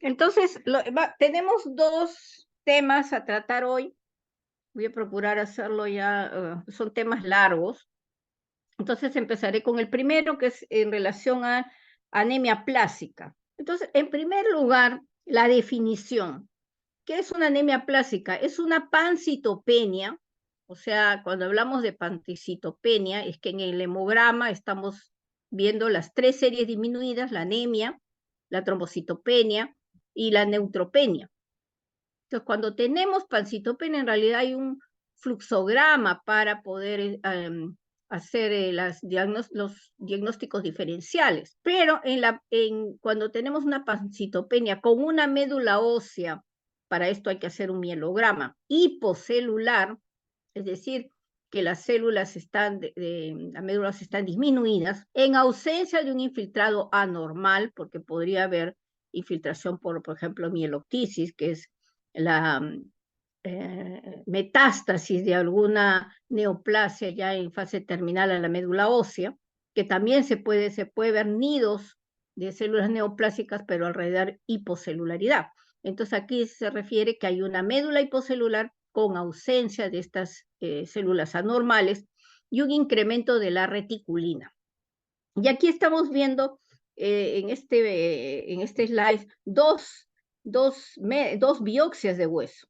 Entonces, tenemos dos temas a tratar hoy. Voy a procurar hacerlo ya, son temas largos. Entonces empezaré con el primero, que es en relación a anemia plásica. Entonces, en primer lugar, la definición. ¿Qué es una anemia plásica? Es una pancitopenia, o sea, cuando hablamos de pancitopenia, es que en el hemograma estamos viendo las tres series disminuidas, la anemia, la trombocitopenia y la neutropenia. Entonces, cuando tenemos pancitopenia, en realidad hay un fluxograma para poder hacer los diagnósticos diferenciales. Pero cuando tenemos una pancitopenia con una médula ósea, para esto hay que hacer un mielograma hipocelular, es decir, que las células las médulas están disminuidas, en ausencia de un infiltrado anormal, porque podría haber infiltración por ejemplo, mieloctisis, que es la metástasis de alguna neoplasia ya en fase terminal a la médula ósea, que también se puede ver nidos de células neoplásicas, pero alrededor hipocelularidad. Entonces aquí se refiere que hay una médula hipocelular con ausencia de estas células anormales y un incremento de la reticulina. Y aquí estamos viendo en este slide dos biopsias de hueso.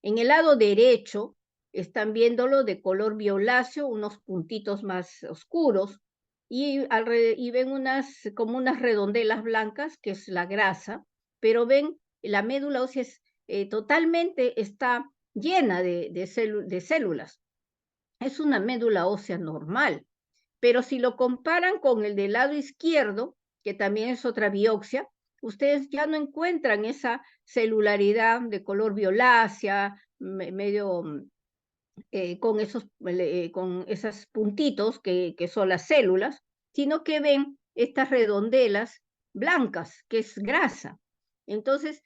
En el lado derecho están viéndolo de color violáceo, unos puntitos más oscuros, y ven como unas redondelas blancas, que es la grasa, pero ven, la médula ósea totalmente está llena de células. Es una médula ósea normal, pero si lo comparan con el del lado izquierdo, que también es otra biopsia, ustedes ya no encuentran esa celularidad de color violácea, medio con esos puntitos que son las células, sino que ven estas redondelas blancas, que es grasa. Entonces,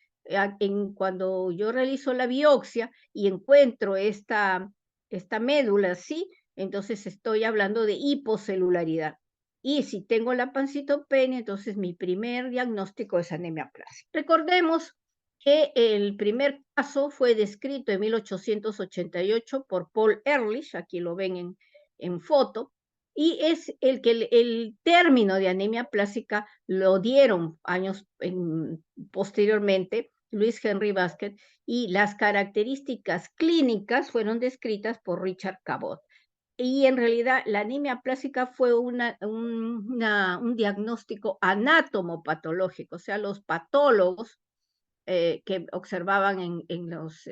cuando yo realizo la biopsia y encuentro esta médula así, entonces estoy hablando de hipocelularidad. Y si tengo la pancitopenia, entonces mi primer diagnóstico es anemia plásica. Recordemos que el primer caso fue descrito en 1888 por Paul Ehrlich, aquí lo ven en foto, y es el término de anemia plásica lo dieron años posteriormente Luis Henry Basket, y las características clínicas fueron descritas por Richard Cabot. Y en realidad la anemia plásica fue un diagnóstico anatomopatológico, o sea, los patólogos que observaban en los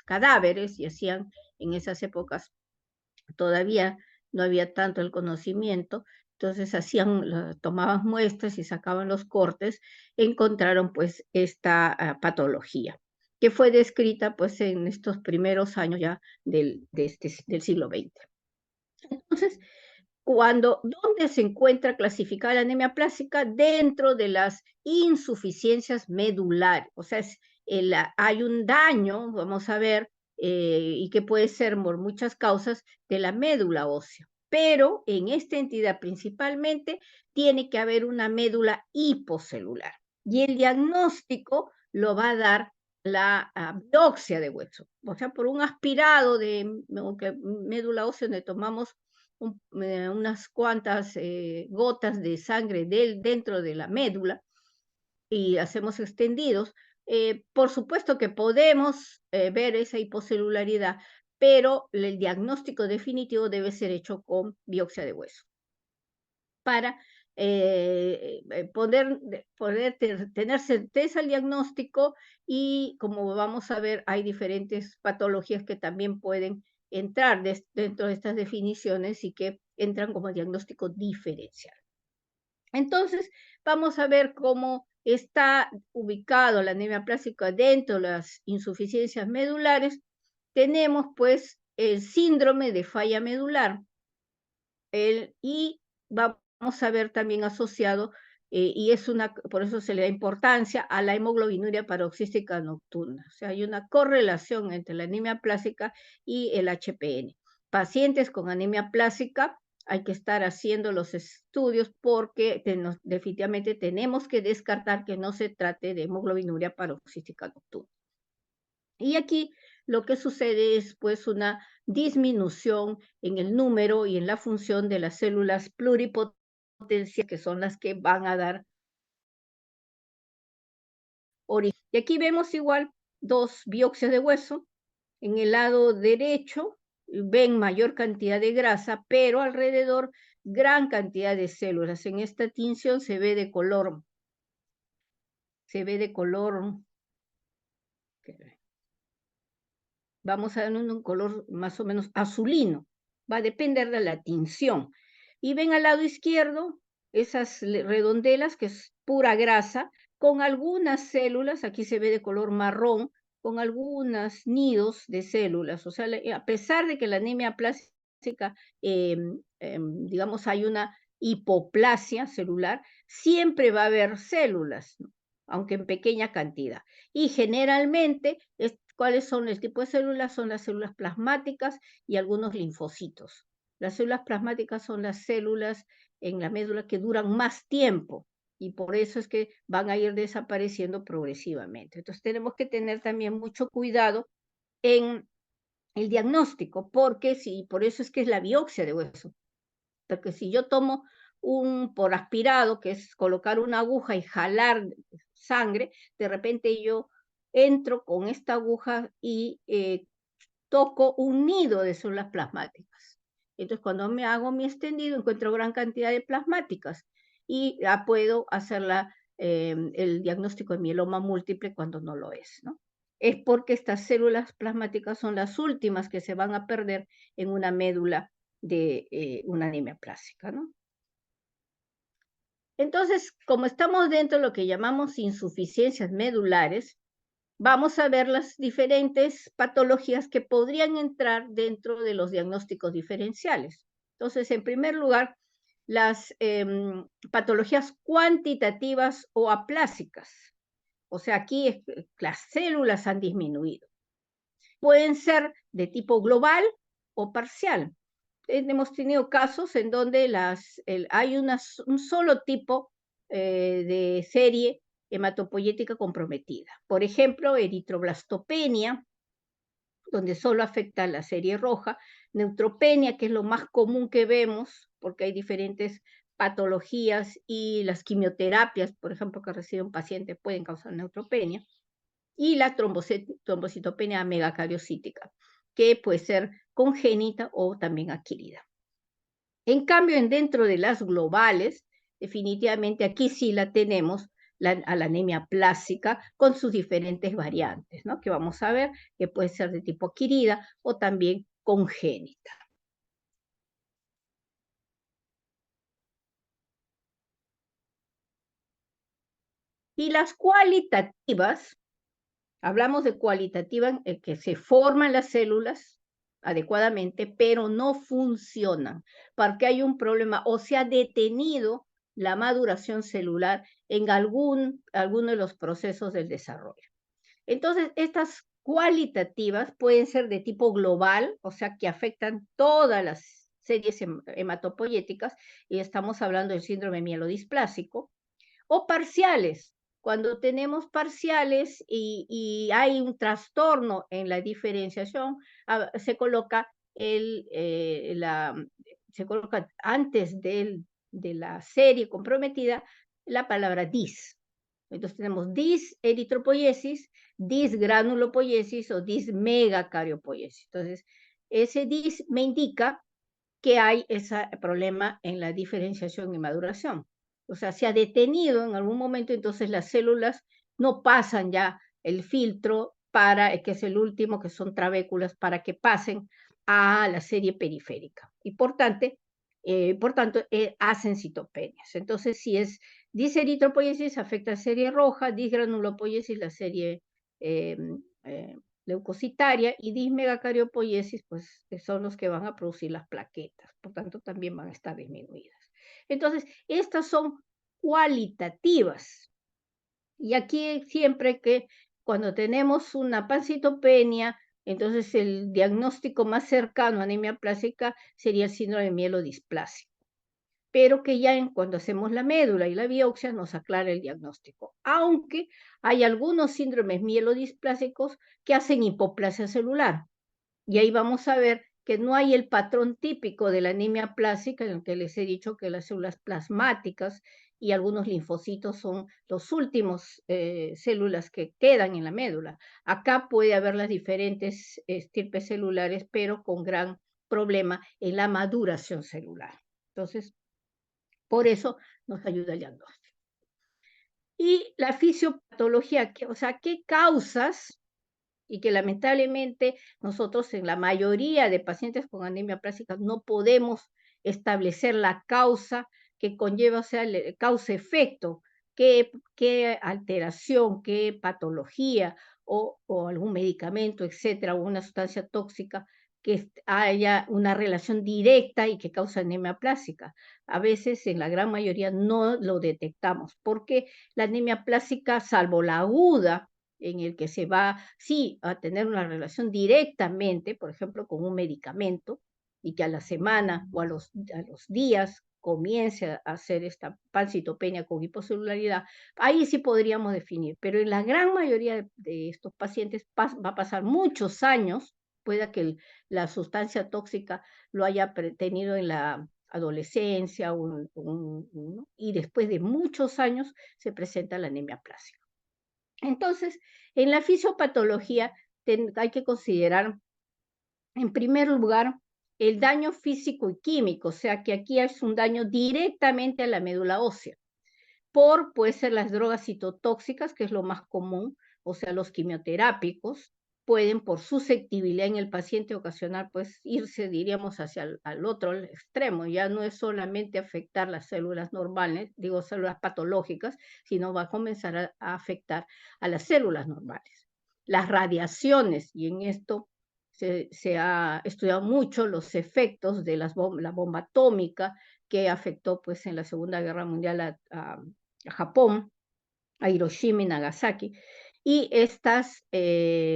cadáveres y hacían en esas épocas, todavía no había tanto el conocimiento, entonces tomaban muestras y sacaban los cortes, encontraron pues esta patología, que fue descrita pues en estos primeros años ya del siglo XX. Entonces, ¿dónde se encuentra clasificada la anemia plástica? Dentro de las insuficiencias medulares, o sea, hay un daño, vamos a ver, y que puede ser por muchas causas de la médula ósea, pero en esta entidad principalmente tiene que haber una médula hipocelular, y el diagnóstico lo va a dar la biopsia de hueso, o sea, por un aspirado de médula ósea donde tomamos unas cuantas gotas de sangre dentro de la médula y hacemos extendidos, por supuesto que podemos ver esa hipocelularidad, pero el diagnóstico definitivo debe ser hecho con biopsia de hueso para poder tener certeza el diagnóstico, y como vamos a ver, hay diferentes patologías que también pueden entrar dentro de estas definiciones y que entran como diagnóstico diferencial. Entonces, vamos a ver cómo está ubicado la anemia plástica dentro de las insuficiencias medulares. Tenemos pues el síndrome de falla medular, y vamos a ver también asociado, y por eso se le da importancia a la hemoglobinuria paroxística nocturna. O sea, hay una correlación entre la anemia plástica y el HPN. Pacientes con anemia plástica hay que estar haciendo los estudios porque definitivamente tenemos que descartar que no se trate de hemoglobinuria paroxística nocturna. Y aquí lo que sucede es pues una disminución en el número y en la función de las células pluripotenciales, que son las que van a dar origen. Y aquí vemos igual 2 biopsias de hueso. En el lado derecho ven mayor cantidad de grasa, pero alrededor gran cantidad de células. En esta tinción se ve de color, vamos a ver un color más o menos azulino, va a depender de la tinción. Y ven al lado izquierdo esas redondelas, que es pura grasa, con algunas células, aquí se ve de color marrón, con algunos nidos de células. O sea, a pesar de que la anemia plástica, digamos, hay una hipoplasia celular, siempre va a haber células, ¿no? Aunque en pequeña cantidad. Y generalmente, ¿cuáles son el tipo de células? Son las células plasmáticas y algunos linfocitos. Las células plasmáticas son las células en la médula que duran más tiempo y por eso es que van a ir desapareciendo progresivamente. Entonces tenemos que tener también mucho cuidado en el diagnóstico, porque por eso es que es la biopsia de hueso. Porque si yo tomo por aspirado, que es colocar una aguja y jalar sangre, de repente yo entro con esta aguja y toco un nido de células plasmáticas. Entonces, cuando me hago mi extendido, encuentro gran cantidad de plasmáticas y ya puedo hacer el diagnóstico de mieloma múltiple cuando no lo es, ¿no? Es porque estas células plasmáticas son las últimas que se van a perder en una médula de una anemia plástica, ¿no? Entonces, como estamos dentro de lo que llamamos insuficiencias medulares, vamos a ver las diferentes patologías que podrían entrar dentro de los diagnósticos diferenciales. Entonces, en primer lugar, las patologías cuantitativas o aplásicas. O sea, aquí las células han disminuido. Pueden ser de tipo global o parcial. Hemos tenido casos en donde hay un solo tipo de serie hematopoyética comprometida. Por ejemplo, eritroblastopenia, donde solo afecta la serie roja, neutropenia, que es lo más común que vemos, porque hay diferentes patologías y las quimioterapias, por ejemplo, que recibe un paciente pueden causar neutropenia, y la trombocitopenia megacariocítica, que puede ser congénita o también adquirida. En cambio, dentro de las globales, definitivamente aquí sí la tenemos, a la anemia plástica con sus diferentes variantes, ¿no? Que vamos a ver que puede ser de tipo adquirida o también congénita. Y las cualitativas, hablamos de cualitativas que se forman las células adecuadamente, pero no funcionan, porque hay un problema o se ha detenido la maduración celular en alguno de los procesos del desarrollo. Entonces, estas cualitativas pueden ser de tipo global, o sea, que afectan todas las series hematopoyéticas, y estamos hablando del síndrome mielodisplásico, o parciales. Cuando tenemos parciales y hay un trastorno en la diferenciación, se coloca se coloca antes de la serie comprometida la palabra dis. Entonces tenemos diseritropoiesis, disgranulopoiesis o dismegacariopoiesis. Entonces, ese dis me indica que hay ese problema en la diferenciación y maduración. O sea, se ha detenido en algún momento, entonces las células no pasan ya el filtro que es el último, que son trabéculas, para que pasen a la serie periférica. Y por tanto, hacen citopenias. Entonces, si es diseritropoiesis, afecta a la serie roja, disgranulopoiesis, la serie eh, eh, leucocitaria, y dismegacariopoiesis, pues son los que van a producir las plaquetas, por tanto también van a estar disminuidas. Entonces, estas son cualitativas. Y aquí siempre que cuando tenemos una pancitopenia, entonces el diagnóstico más cercano a anemia plástica sería el síndrome mielodisplásico. pero que ya cuando hacemos la médula y la biopsia nos aclara el diagnóstico. Aunque hay algunos síndromes mielodisplásicos que hacen hipoplasia celular. Y ahí vamos a ver que no hay el patrón típico de la anemia plástica, en el que les he dicho que las células plasmáticas y algunos linfocitos son los últimos células que quedan en la médula. Acá puede haber las diferentes estirpes celulares, pero con gran problema en la maduración celular. Entonces, por eso nos ayuda el diagnóstico. Y la fisiopatología, o sea, ¿qué causas? Y que lamentablemente nosotros en la mayoría de pacientes con anemia plástica no podemos establecer la causa que conlleva, o sea, el causa-efecto, qué alteración, qué patología o algún medicamento, etcétera, o una sustancia tóxica que haya una relación directa y que causa anemia plástica. A veces, en la gran mayoría, no lo detectamos, porque la anemia plástica, salvo la aguda, en el que se va, sí, a tener una relación directamente, por ejemplo, con un medicamento, y que a la semana o a los días comience a hacer esta pancitopenia con hipocelularidad, ahí sí podríamos definir, pero en la gran mayoría de estos pacientes va a pasar muchos años, pueda que la sustancia tóxica lo haya tenido en la adolescencia y después de muchos años se presenta la anemia plástica. Entonces, en la fisiopatología hay que considerar, en primer lugar, el daño físico y químico, o sea que aquí es un daño directamente a la médula ósea puede ser las drogas citotóxicas, que es lo más común, o sea, los quimioterápicos, pueden por susceptibilidad en el paciente ocasionar, pues, irse, diríamos, hacia al otro extremo. Ya no es solamente afectar las células normales, digo, células patológicas, sino va a comenzar a afectar a las células normales. Las radiaciones, y en esto se ha estudiado mucho los efectos de la bomba atómica que afectó, pues, en la Segunda Guerra Mundial a Japón, a Hiroshima y Nagasaki. Y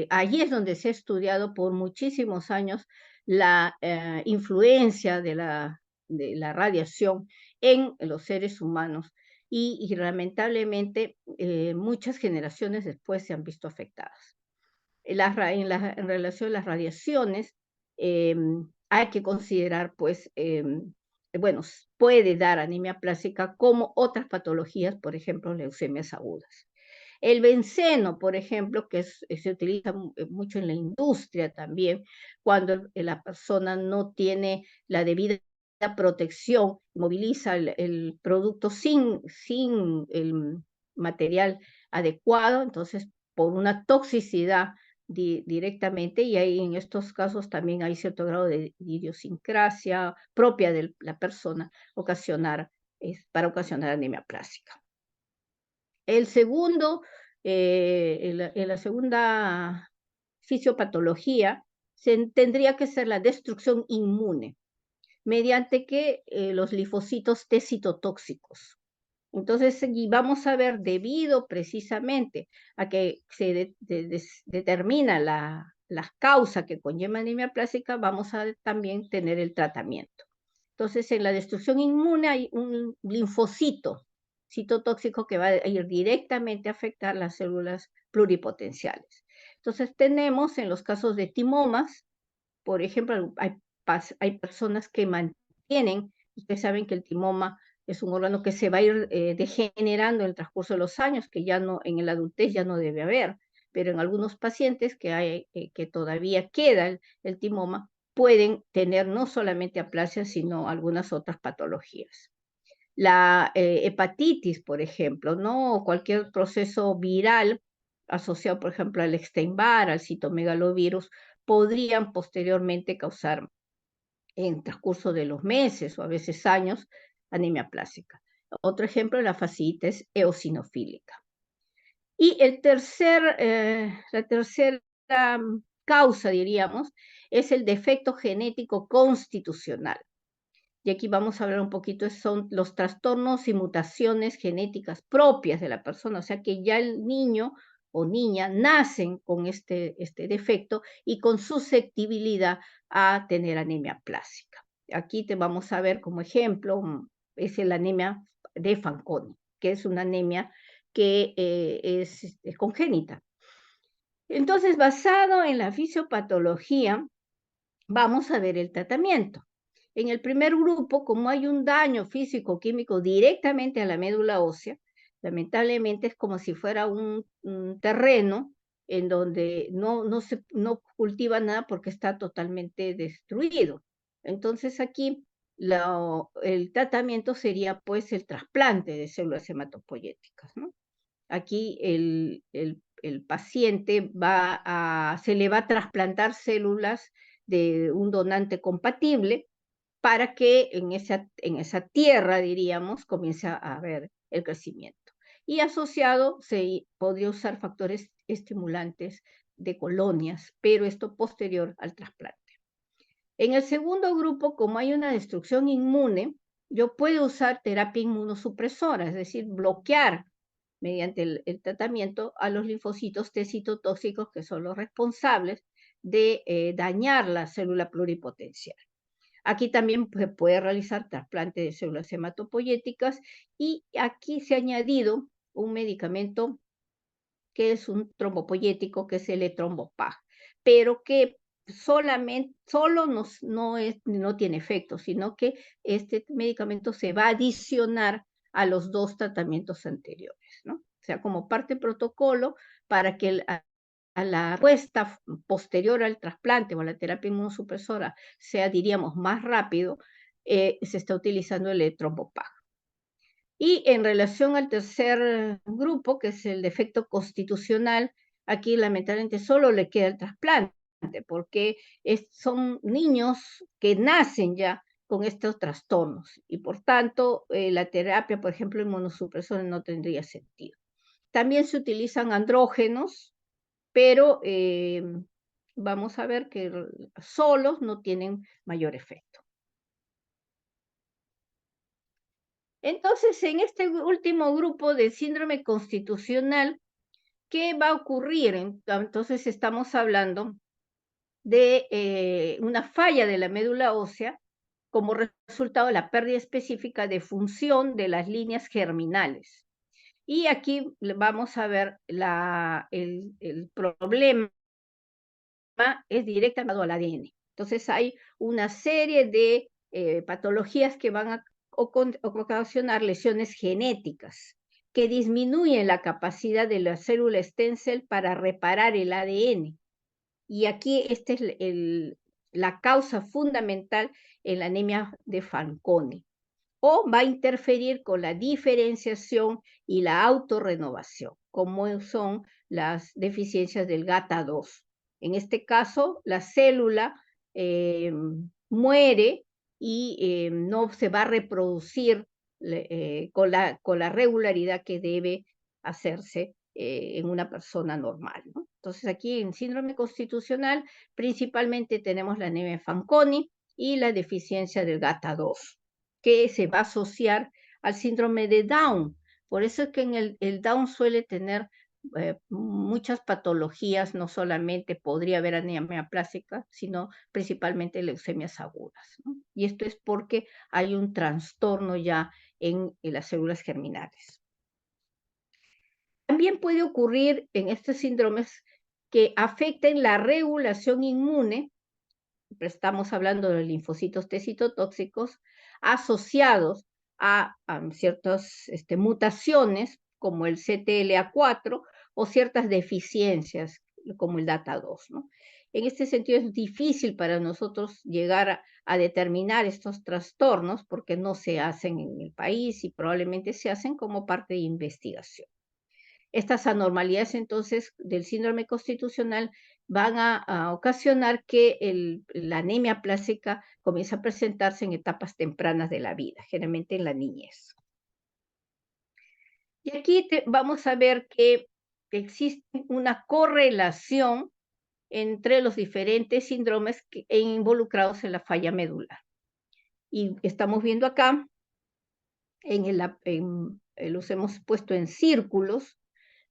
allí es donde se ha estudiado por muchísimos años la influencia de la radiación en los seres humanos. Y lamentablemente muchas generaciones después se han visto afectadas. En relación a las radiaciones, hay que considerar, pues, bueno, puede dar anemia plástica como otras patologías, por ejemplo, leucemias agudas. El benceno, por ejemplo, que se utiliza mucho en la industria también, cuando la persona no tiene la debida protección, moviliza el producto sin el material adecuado, entonces por una toxicidad directamente, y ahí en estos casos también hay cierto grado de idiosincrasia propia de la persona para ocasionar anemia plástica. El segundo, en la segunda fisiopatología, tendría que ser la destrucción inmune, mediante que los linfocitos T citotóxicos. Entonces, y vamos a ver, debido precisamente a que se determina la causa que conlleva anemia plástica, vamos a también tener el tratamiento. Entonces, en la destrucción inmune hay un linfocito citotóxico que va a ir directamente a afectar las células pluripotenciales. Entonces, tenemos en los casos de timomas, por ejemplo, hay personas que mantienen, ustedes saben que el timoma es un órgano que se va a ir degenerando en el transcurso de los años, que ya no, en la adultez ya no debe haber, pero en algunos pacientes que todavía queda el timoma, pueden tener no solamente aplasia, sino algunas otras patologías. La hepatitis, por ejemplo, ¿no? O cualquier proceso viral asociado, por ejemplo, al Epstein-Barr, al citomegalovirus, podrían posteriormente causar, en transcurso de los meses o a veces años, anemia plástica. Otro ejemplo es la fasciitis eosinofílica. Y la tercera causa, diríamos, es el defecto genético constitucional. Y aquí vamos a hablar un poquito, son los trastornos y mutaciones genéticas propias de la persona, o sea que ya el niño o niña nacen con este defecto y con susceptibilidad a tener anemia plástica. Aquí te vamos a ver como ejemplo es la anemia de Fanconi, que es una anemia que es congénita. Entonces, basado en la fisiopatología, vamos a ver el tratamiento. En el primer grupo, como hay un daño físico-químico directamente a la médula ósea, lamentablemente es como si fuera un terreno en donde no cultiva nada porque está totalmente destruido. Entonces aquí el tratamiento sería pues el trasplante de células hematopoyéticas, ¿no? Aquí el paciente se le va a trasplantar células de un donante compatible para que en esa tierra, diríamos, comience a haber el crecimiento. Y asociado se podría usar factores estimulantes de colonias, pero esto posterior al trasplante. En el segundo grupo, como hay una destrucción inmune, yo puedo usar terapia inmunosupresora, es decir, bloquear mediante el tratamiento a los linfocitos T citotóxicos que son los responsables de dañar la célula pluripotencial. Aquí también se puede realizar trasplante de células hematopoyéticas y aquí se ha añadido un medicamento que es un trombopoyético, que es el etrombopag, pero que solo no tiene efecto, sino que este medicamento se va a adicionar a los 2 tratamientos anteriores, ¿no? O sea, como parte del protocolo para que a la respuesta posterior al trasplante o a la terapia inmunosupresora sea, diríamos, más rápido, se está utilizando el etrombopag. Y en relación al tercer grupo, que es el defecto constitucional, aquí lamentablemente solo le queda el trasplante, porque son niños que nacen ya con estos trastornos y por tanto la terapia, por ejemplo, inmunosupresora no tendría sentido. También se utilizan andrógenos, pero vamos a ver que solos no tienen mayor efecto. Entonces, en este último grupo de síndrome constitucional, ¿qué va a ocurrir? Entonces, estamos hablando de una falla de la médula ósea como resultado de la pérdida específica de función de las líneas germinales. Y aquí vamos a ver el problema es directamente al ADN. Entonces, hay una serie de patologías que van a ocasionar lesiones genéticas que disminuyen la capacidad de la célula stem cell para reparar el ADN. Y aquí esta es la causa fundamental en la anemia de Fanconi. O va a interferir con la diferenciación y la autorrenovación, como son las deficiencias del GATA2. En este caso, la célula muere y no se va a reproducir con la regularidad que debe hacerse en una persona normal, ¿no? Entonces, aquí en síndrome constitucional, principalmente tenemos la anemia de Fanconi y la deficiencia del GATA2, que se va a asociar al síndrome de Down. Por eso es que en el Down suele tener muchas patologías, no solamente podría haber anemia plástica, sino principalmente leucemias agudas, ¿no? Y esto es porque hay un trastorno ya en las células germinales. También puede ocurrir en estos síndromes que afecten la regulación inmune, estamos hablando de linfocitos T citotóxicos, asociados a ciertas mutaciones como el CTLA4 o ciertas deficiencias como el DATA2, ¿no? En este sentido es difícil para nosotros llegar a determinar estos trastornos porque no se hacen en el país y probablemente se hacen como parte de investigación. Estas anormalidades entonces del síndrome constitucional van a ocasionar que la anemia plástica comience a presentarse en etapas tempranas de la vida, generalmente en la niñez. Y aquí vamos a ver que existe una correlación entre los diferentes síndromes involucrados en la falla medular. Y estamos viendo acá, los hemos puesto en círculos,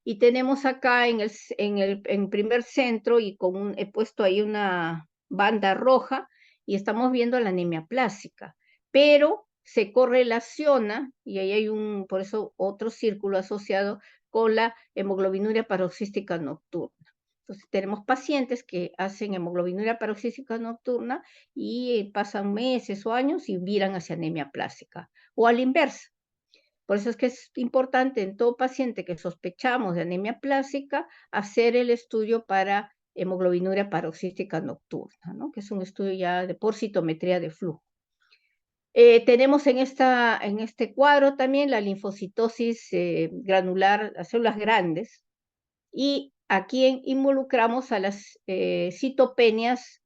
y tenemos acá en primer centro y he puesto ahí una banda roja y estamos viendo la anemia plástica. Pero se correlaciona, y ahí hay por eso otro círculo asociado con la hemoglobinuria paroxística nocturna. Entonces tenemos pacientes que hacen hemoglobinuria paroxística nocturna y pasan meses o años y viran hacia anemia plástica, o a la inversa. Por eso es que es importante en todo paciente que sospechamos de anemia plástica hacer el estudio para hemoglobinuria paroxística nocturna, ¿no? Que es un estudio ya por citometría de flujo. Tenemos en este cuadro también la linfocitosis granular, las células grandes, y aquí involucramos a las citopenias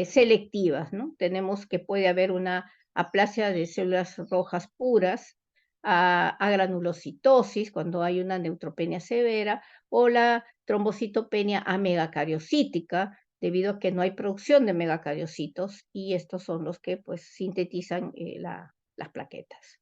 selectivas, ¿no? Tenemos que puede haber una aplasia de células rojas puras, agranulocitosis, cuando hay una neutropenia severa, o la trombocitopenia amegacariocítica, debido a que no hay producción de megacariocitos, y estos son los que pues sintetizan las plaquetas.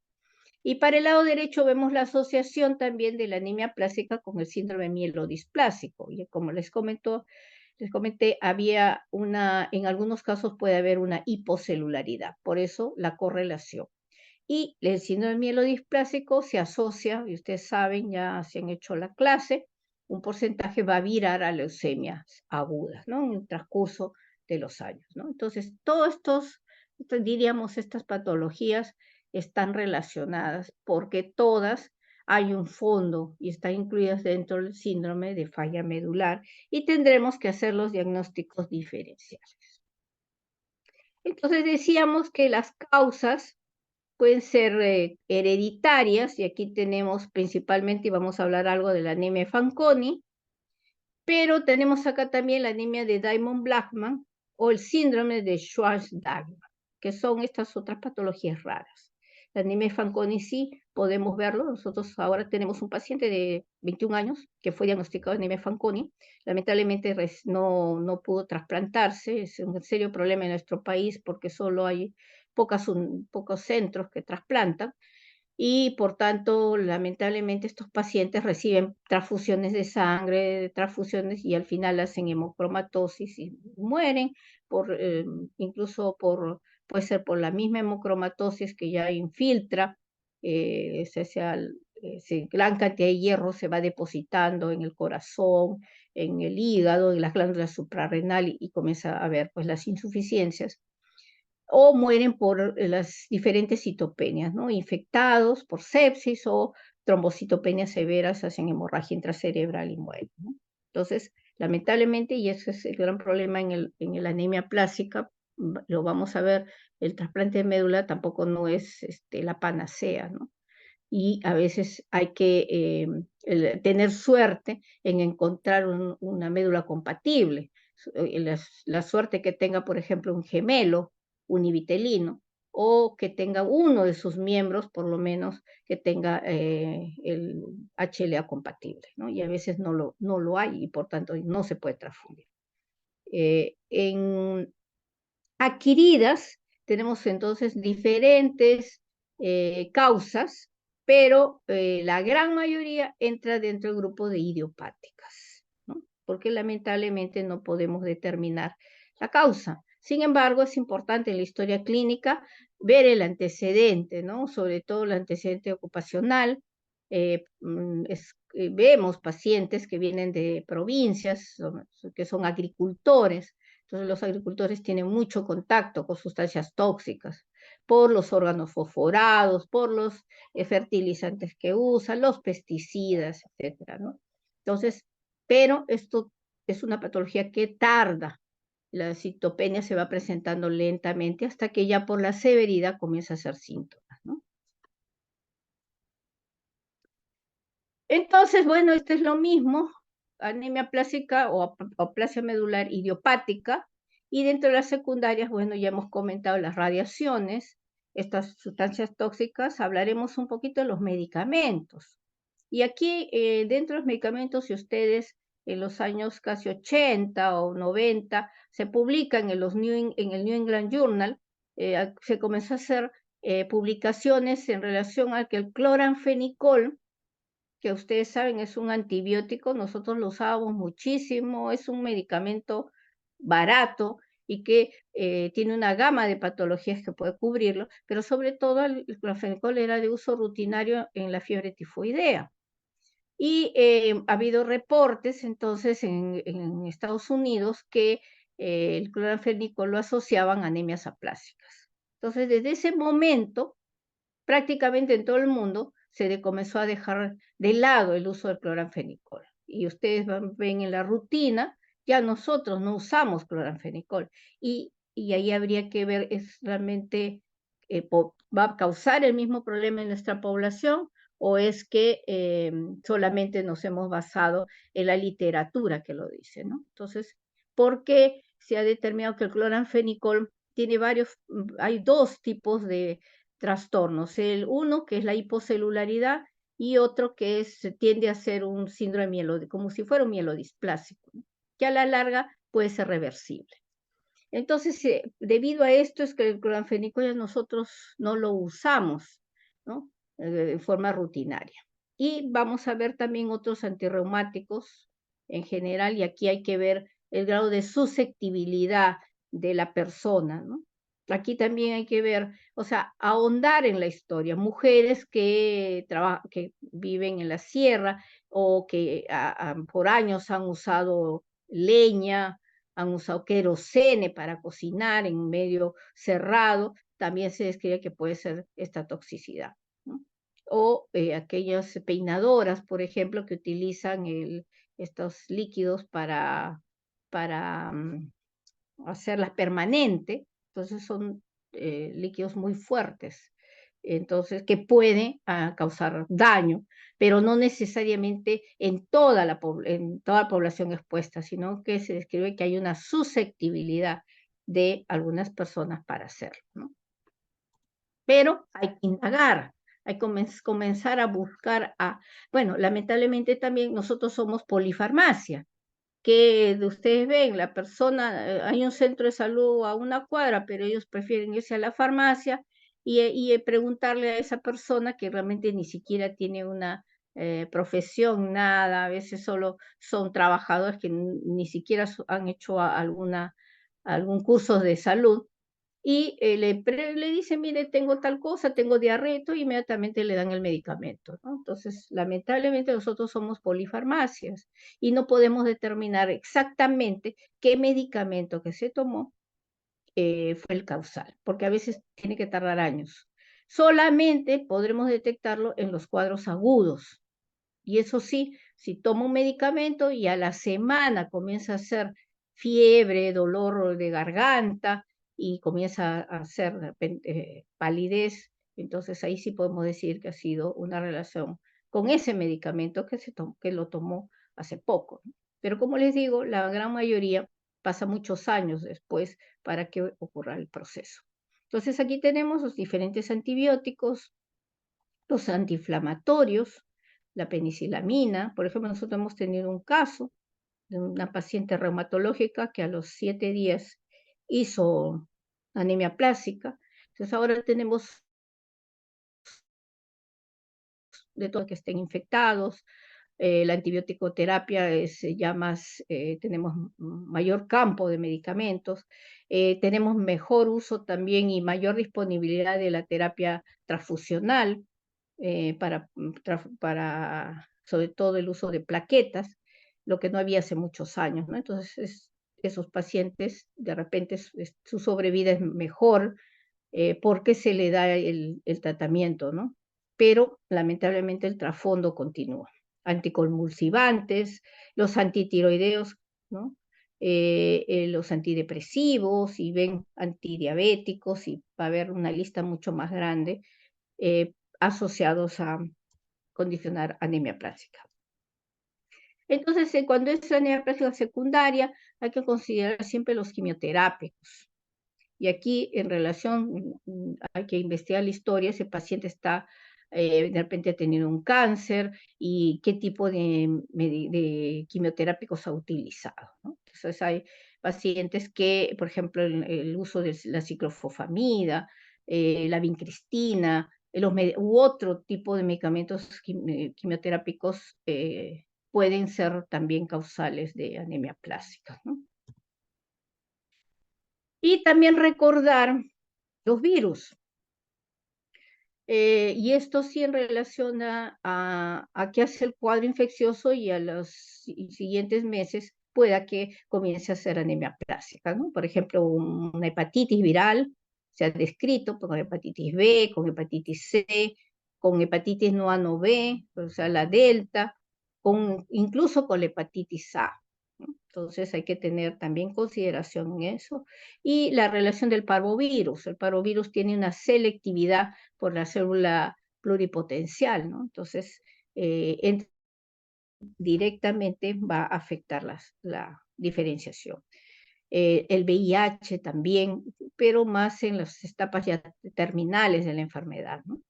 Y para el lado derecho vemos la asociación también de la anemia plástica con el síndrome mielodisplásico. Y como les comenté, en algunos casos puede haber una hipocelularidad, por eso la correlación. Y el síndrome mielodisplásico se asocia, y ustedes saben, ya se han hecho la clase, un porcentaje va a virar a leucemias agudas, ¿no? En el transcurso de los años, ¿no? Entonces, diríamos, estas patologías están relacionadas porque todas hay un fondo y están incluidas dentro del síndrome de falla medular y tendremos que hacer los diagnósticos diferenciales. Entonces decíamos que las causas pueden ser hereditarias, y aquí tenemos principalmente, y vamos a hablar algo de la anemia Fanconi, pero tenemos acá también la anemia de Diamond-Blackfan o el síndrome de Schwarz-Dagmar, que son estas otras patologías raras. La anemia Fanconi sí podemos verlo. Nosotros ahora tenemos un paciente de 21 años que fue diagnosticado de anemia Fanconi. Lamentablemente no pudo trasplantarse. Es un serio problema en nuestro país porque solo hay pocos centros que trasplantan y por tanto, lamentablemente, estos pacientes reciben transfusiones de sangre, transfusiones y al final hacen hemocromatosis y mueren, incluso puede ser por la misma hemocromatosis que ya infiltra, gran cantidad de hierro se va depositando en el corazón, en el hígado, en las glándulas suprarrenales y comienza a haber pues las insuficiencias o mueren por las diferentes citopenias, ¿no? Infectados por sepsis o trombocitopenias severas, hacen hemorragia intracerebral y mueren, ¿no? Entonces, lamentablemente, y ese es el gran problema en la anemia plástica, lo vamos a ver, el trasplante de médula tampoco no es la panacea, ¿no? Y a veces hay que tener suerte en encontrar una médula compatible. La suerte que tenga, por ejemplo, un gemelo univitelino, o que tenga uno de sus miembros, por lo menos, que tenga el HLA compatible, ¿no? Y a veces no lo hay y por tanto no se puede transfundir. En adquiridas tenemos entonces diferentes causas, pero la gran mayoría entra dentro del grupo de idiopáticas, ¿no? Porque lamentablemente no podemos determinar la causa. Sin embargo, es importante en la historia clínica ver el antecedente, ¿no? Sobre todo el antecedente ocupacional. Vemos pacientes que vienen de provincias, que son agricultores. Entonces los agricultores tienen mucho contacto con sustancias tóxicas por los órganos fosforados, por los fertilizantes que usan, los pesticidas, etcétera, ¿no? Entonces, pero esto es una patología que tarda. La citopenia se va presentando lentamente hasta que ya por la severidad comienza a hacer síntomas, ¿no? Entonces, bueno, esto es lo mismo, anemia plástica o aplasia medular idiopática, y dentro de las secundarias, bueno, ya hemos comentado las radiaciones, estas sustancias tóxicas, hablaremos un poquito de los medicamentos. Y aquí, dentro de los medicamentos, si ustedes en los años casi 80 o 90 se publican en el New England Journal, se comenzó a hacer publicaciones en relación a que el cloranfenicol, que ustedes saben es un antibiótico, nosotros lo usábamos muchísimo, es un medicamento barato y que tiene una gama de patologías que puede cubrirlo, pero sobre todo el clorfenicol era de uso rutinario en la fiebre tifoidea. Y ha habido reportes entonces en Estados Unidos que el cloranfenicol lo asociaban a anemias aplásicas. Entonces, desde ese momento, prácticamente en todo el mundo comenzó a dejar de lado el uso del cloranfenicol. Y ustedes ven en la rutina, ya nosotros no usamos cloranfenicol. Y ahí habría que ver, ¿es realmente va a causar el mismo problema en nuestra población? ¿O es que solamente nos hemos basado en la literatura que lo dice, ¿no? Entonces, ¿por qué se ha determinado que el cloranfenicol tiene hay dos tipos de trastornos? El uno, que es la hipocelularidad, y otro que tiende a ser un síndrome como si fuera un mielodisplásico, ¿no? Que a la larga puede ser reversible. Entonces, debido a esto es que el cloranfenicol nosotros no lo usamos, ¿no? De forma rutinaria. Y vamos a ver también otros antirreumáticos en general, y aquí hay que ver el grado de susceptibilidad de la persona, ¿no? Aquí también hay que ver, o sea, ahondar en la historia. Mujeres que viven en la sierra o que por años han usado leña, han usado querosene para cocinar en medio cerrado, también se describe que puede ser esta toxicidad, ¿no? O aquellas peinadoras, por ejemplo, que utilizan estos líquidos para hacerlas permanente, entonces son líquidos muy fuertes, entonces que pueden causar daño, pero no necesariamente en toda la población expuesta, sino que se describe que hay una susceptibilidad de algunas personas para hacerlo, ¿no? Pero hay que indagar, hay que comenzar a buscar bueno, lamentablemente también nosotros somos polifarmacia, que ustedes ven, la persona, hay un centro de salud a una cuadra, pero ellos prefieren irse a la farmacia y preguntarle a esa persona que realmente ni siquiera tiene una profesión, nada, a veces solo son trabajadores que ni siquiera han hecho algún curso de salud, y le dice, mire, tengo tal cosa, tengo diarrea, y inmediatamente le dan el medicamento, ¿no? Entonces, lamentablemente nosotros somos polifarmacias y no podemos determinar exactamente qué medicamento que se tomó fue el causal, porque a veces tiene que tardar años. Solamente podremos detectarlo en los cuadros agudos. Y eso sí, si toma un medicamento y a la semana comienza a hacer fiebre, dolor de garganta y comienza a hacer de repente palidez, entonces ahí sí podemos decir que ha sido una relación con ese medicamento que lo tomó hace poco, ¿no? Pero como les digo, la gran mayoría pasa muchos años después para que ocurra el proceso. Entonces aquí tenemos los diferentes antibióticos, los antiinflamatorios, la penicilamina. Por ejemplo, nosotros hemos tenido un caso de una paciente reumatológica que a los 7 días hizo anemia plástica. Entonces ahora tenemos de todo que estén infectados. La antibiótico terapia es ya más, tenemos mayor campo de medicamentos, tenemos mejor uso también y mayor disponibilidad de la terapia transfusional, para sobre todo el uso de plaquetas, lo que no había hace muchos años, ¿no? Entonces, esos pacientes, de repente, su sobrevida es mejor, porque se le da el tratamiento, ¿no? Pero lamentablemente el trasfondo continúa. Anticonvulsivantes, los antitiroideos, ¿no? Los antidepresivos, y ven antidiabéticos, y va a haber una lista mucho más grande asociados a condicionar anemia plástica. Entonces, cuando es anemia plástica secundaria, hay que considerar siempre los quimioterápicos. Y aquí, en relación, hay que investigar la historia, ese paciente de repente ha tenido un cáncer y qué tipo de quimioterápicos ha utilizado, ¿no? Entonces hay pacientes que, por ejemplo, el uso de la ciclofosfamida, la vincristina, u otro tipo de medicamentos quimioterápicos pueden ser también causales de anemia plástica, ¿no? Y también recordar los virus. Y esto sí en relación a qué hace el cuadro infeccioso y a los siguientes meses pueda que comience a hacer anemia plástica, ¿no? Por ejemplo, una hepatitis viral se ha descrito con hepatitis B, con hepatitis C, con hepatitis no A no B, o sea, la delta, incluso con la hepatitis A, ¿no? Entonces hay que tener también consideración en eso. Y la relación del parvovirus. El parvovirus tiene una selectividad por la célula pluripotencial, ¿no? Entonces, directamente va a afectar la diferenciación. El VIH también, pero más en las etapas ya terminales de la enfermedad, ¿no?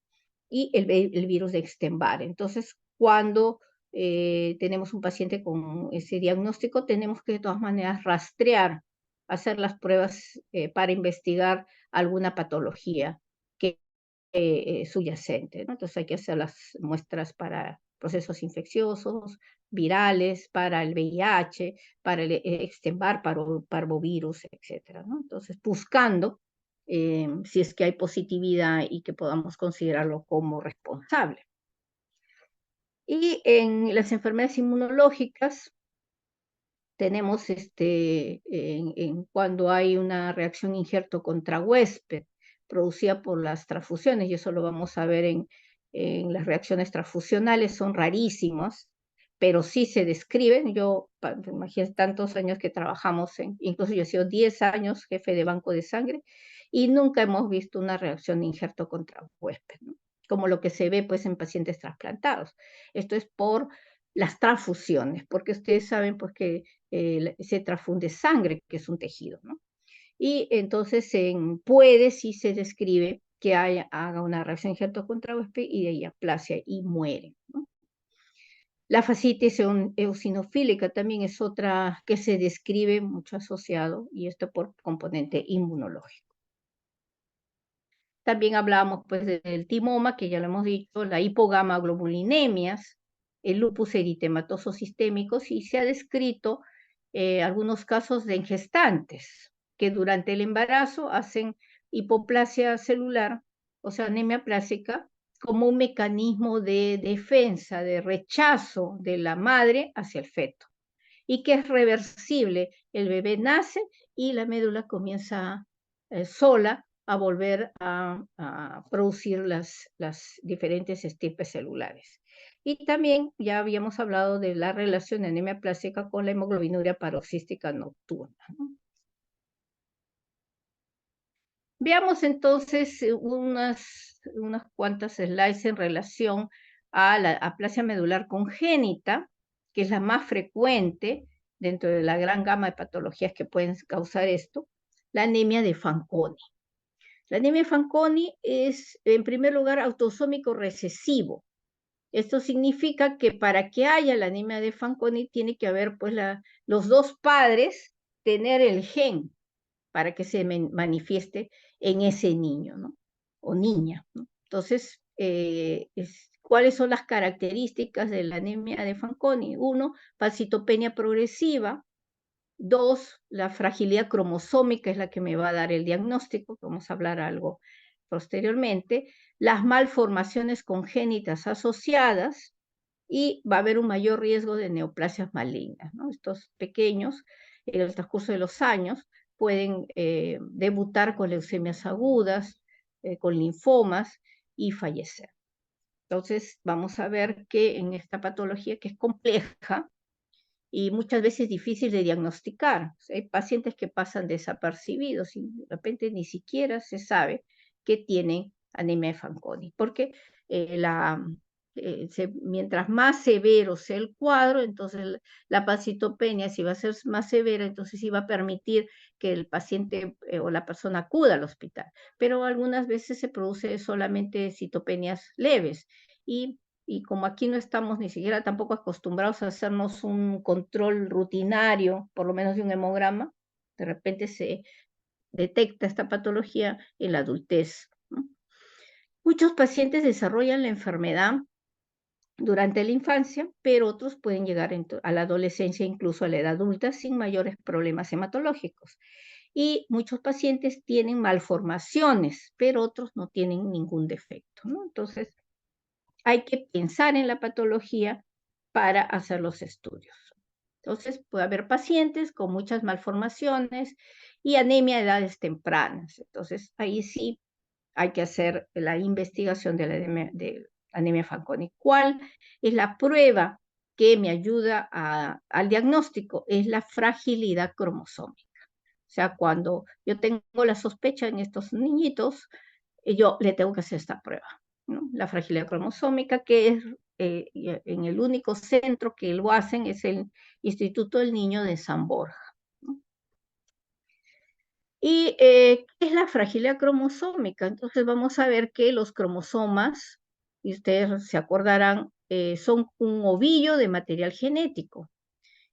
Y el virus de Epstein-Barr. Entonces, cuando tenemos un paciente con ese diagnóstico, tenemos que de todas maneras rastrear, hacer las pruebas para investigar alguna patología que subyacente, ¿no? Entonces hay que hacer las muestras para procesos infecciosos, virales, para el VIH, para el Epstein-Barr, parvovirus, etcétera, ¿no? Entonces, buscando si es que hay positividad y que podamos considerarlo como responsable. Y en las enfermedades inmunológicas tenemos cuando hay una reacción injerto contra huésped producida por las transfusiones, y eso lo vamos a ver en las reacciones transfusionales, son rarísimas, pero sí se describen. Imagínate tantos años que trabajamos incluso yo he sido 10 años jefe de banco de sangre, y nunca hemos visto una reacción de injerto contra huésped, ¿no? Como lo que se ve pues en pacientes trasplantados. Esto es por las transfusiones, porque ustedes saben pues que se transfunde sangre, que es un tejido, ¿no? Y entonces puede, si se describe, que haga una reacción injerto contra huésped y de ahí aplasia y muere, ¿no? La fascitis eosinofílica también es otra que se describe mucho asociado, y esto por componente inmunológico. También hablábamos pues del timoma, que ya lo hemos dicho, la hipogamaglobulinemias, el lupus eritematoso sistémico, y se ha descrito algunos casos de gestantes que durante el embarazo hacen hipoplasia celular, o sea, anemia plásica, como un mecanismo de defensa, de rechazo de la madre hacia el feto, y que es reversible. El bebé nace y la médula comienza sola a volver a producir las diferentes estirpes celulares. Y también ya habíamos hablado de la relación de anemia plástica con la hemoglobinuria paroxística nocturna, ¿no? Veamos entonces unas cuantas slides en relación a la aplasia medular congénita, que es la más frecuente dentro de la gran gama de patologías que pueden causar esto, la anemia de Fanconi. La anemia de Fanconi es, en primer lugar, autosómico recesivo. Esto significa que para que haya la anemia de Fanconi tiene que haber pues los dos padres tener el gen para que se manifieste en ese niño, ¿no? O niña, ¿no? Entonces, ¿cuáles son las características de la anemia de Fanconi? Uno, falcitopenia progresiva. Dos, la fragilidad cromosómica es la que me va a dar el diagnóstico, vamos a hablar algo posteriormente. Las malformaciones congénitas asociadas, y va a haber un mayor riesgo de neoplasias malignas, ¿no? Estos pequeños, en el transcurso de los años, pueden debutar con leucemias agudas, con linfomas y fallecer. Entonces, vamos a ver que en esta patología, que es compleja y muchas veces difícil de diagnosticar, o sea, hay pacientes que pasan desapercibidos y de repente ni siquiera se sabe que tienen anemia de Fanconi, porque eh, la, mientras más severo sea el cuadro, entonces la pancitopenia, si va a ser más severa, entonces sí va a permitir que el paciente o la persona acuda al hospital. Pero algunas veces se produce solamente citopenias leves, y como aquí no estamos ni siquiera tampoco acostumbrados a hacernos un control rutinario, por lo menos de un hemograma, de repente se detecta esta patología en la adultez, ¿no? Muchos pacientes desarrollan la enfermedad durante la infancia, pero otros pueden llegar a la adolescencia, incluso a la edad adulta, sin mayores problemas hematológicos. y muchos pacientes tienen malformaciones, pero otros no tienen ningún defecto, ¿no? Entonces, hay que pensar en la patología para hacer los estudios. Entonces, puede haber pacientes con muchas malformaciones y anemia a edades tempranas. Entonces, ahí sí hay que hacer la investigación de anemia Fanconi. ¿Cuál es la prueba que me ayuda al diagnóstico? Es la fragilidad cromosómica. O sea, cuando yo tengo la sospecha en estos niñitos, yo le tengo que hacer esta prueba, ¿no? La fragilidad cromosómica, que es en el único centro que lo hacen es el Instituto del Niño de San Borja, ¿no? ¿Y qué es la fragilidad cromosómica? Entonces vamos a ver que los cromosomas, y ustedes se acordarán, son un ovillo de material genético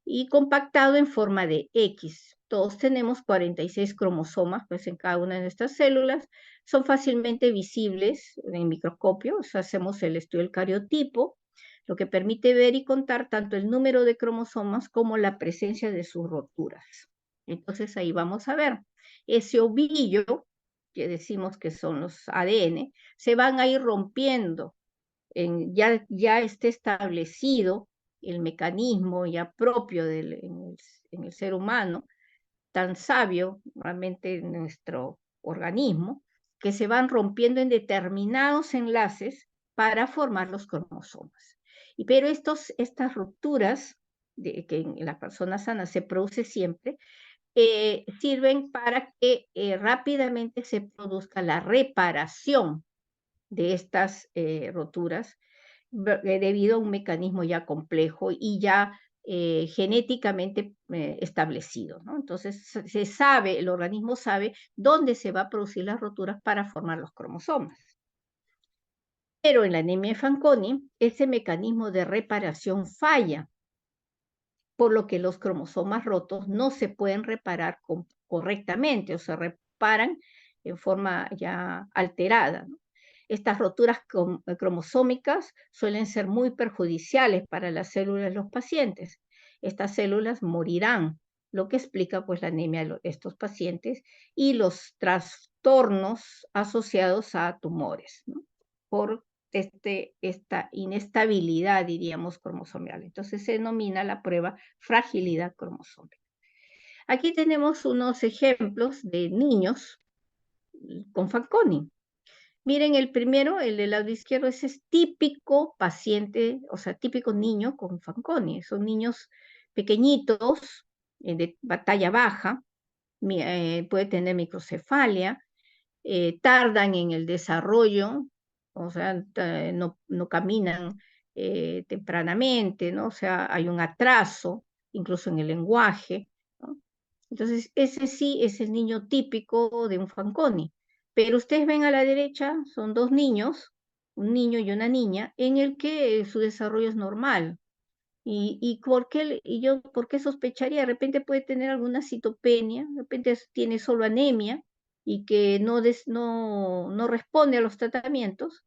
y compactado en forma de X. Todos tenemos 46 cromosomas pues, en cada una de estas células. Son fácilmente visibles en microscopio. O sea, hacemos el estudio del cariotipo, lo que permite ver y contar tanto el número de cromosomas como la presencia de sus roturas. Entonces ahí vamos a ver. Ese ovillo, que decimos que son los ADN, se van a ir rompiendo. Ya esté establecido el mecanismo ya propio en el ser humano, tan sabio realmente en nuestro organismo, que se van rompiendo en determinados enlaces para formar los cromosomas. Pero estas rupturas que en la persona sana se produce siempre, sirven para que rápidamente se produzca la reparación de estas roturas debido a un mecanismo ya complejo y ya genéticamente establecido, ¿no? Entonces se sabe, el organismo sabe dónde se va a producir las roturas para formar los cromosomas. Pero en la anemia de Fanconi, ese mecanismo de reparación falla, por lo que los cromosomas rotos no se pueden reparar correctamente o se reparan en forma ya alterada, ¿no? Estas roturas cromosómicas suelen ser muy perjudiciales para las células de los pacientes. Estas células morirán, lo que explica pues la anemia de estos pacientes y los trastornos asociados a tumores, ¿no? Por esta inestabilidad, diríamos, cromosomal. Entonces se denomina la prueba fragilidad cromosómica. Aquí tenemos unos ejemplos de niños con Fanconi. Miren, el primero, el del lado izquierdo, ese es típico paciente, o sea, típico niño con Fanconi. Son niños pequeñitos, de talla baja, puede tener microcefalia, tardan en el desarrollo, o sea, no caminan tempranamente, ¿no? O sea, hay un atraso, incluso en el lenguaje, ¿no? Entonces, ese sí es el niño típico de un Fanconi. Pero ustedes ven a la derecha, son dos niños, un niño y una niña, en el que su desarrollo es normal. ¿Por qué sospecharía? De repente puede tener alguna citopenia, de repente tiene solo anemia y que no responde a los tratamientos,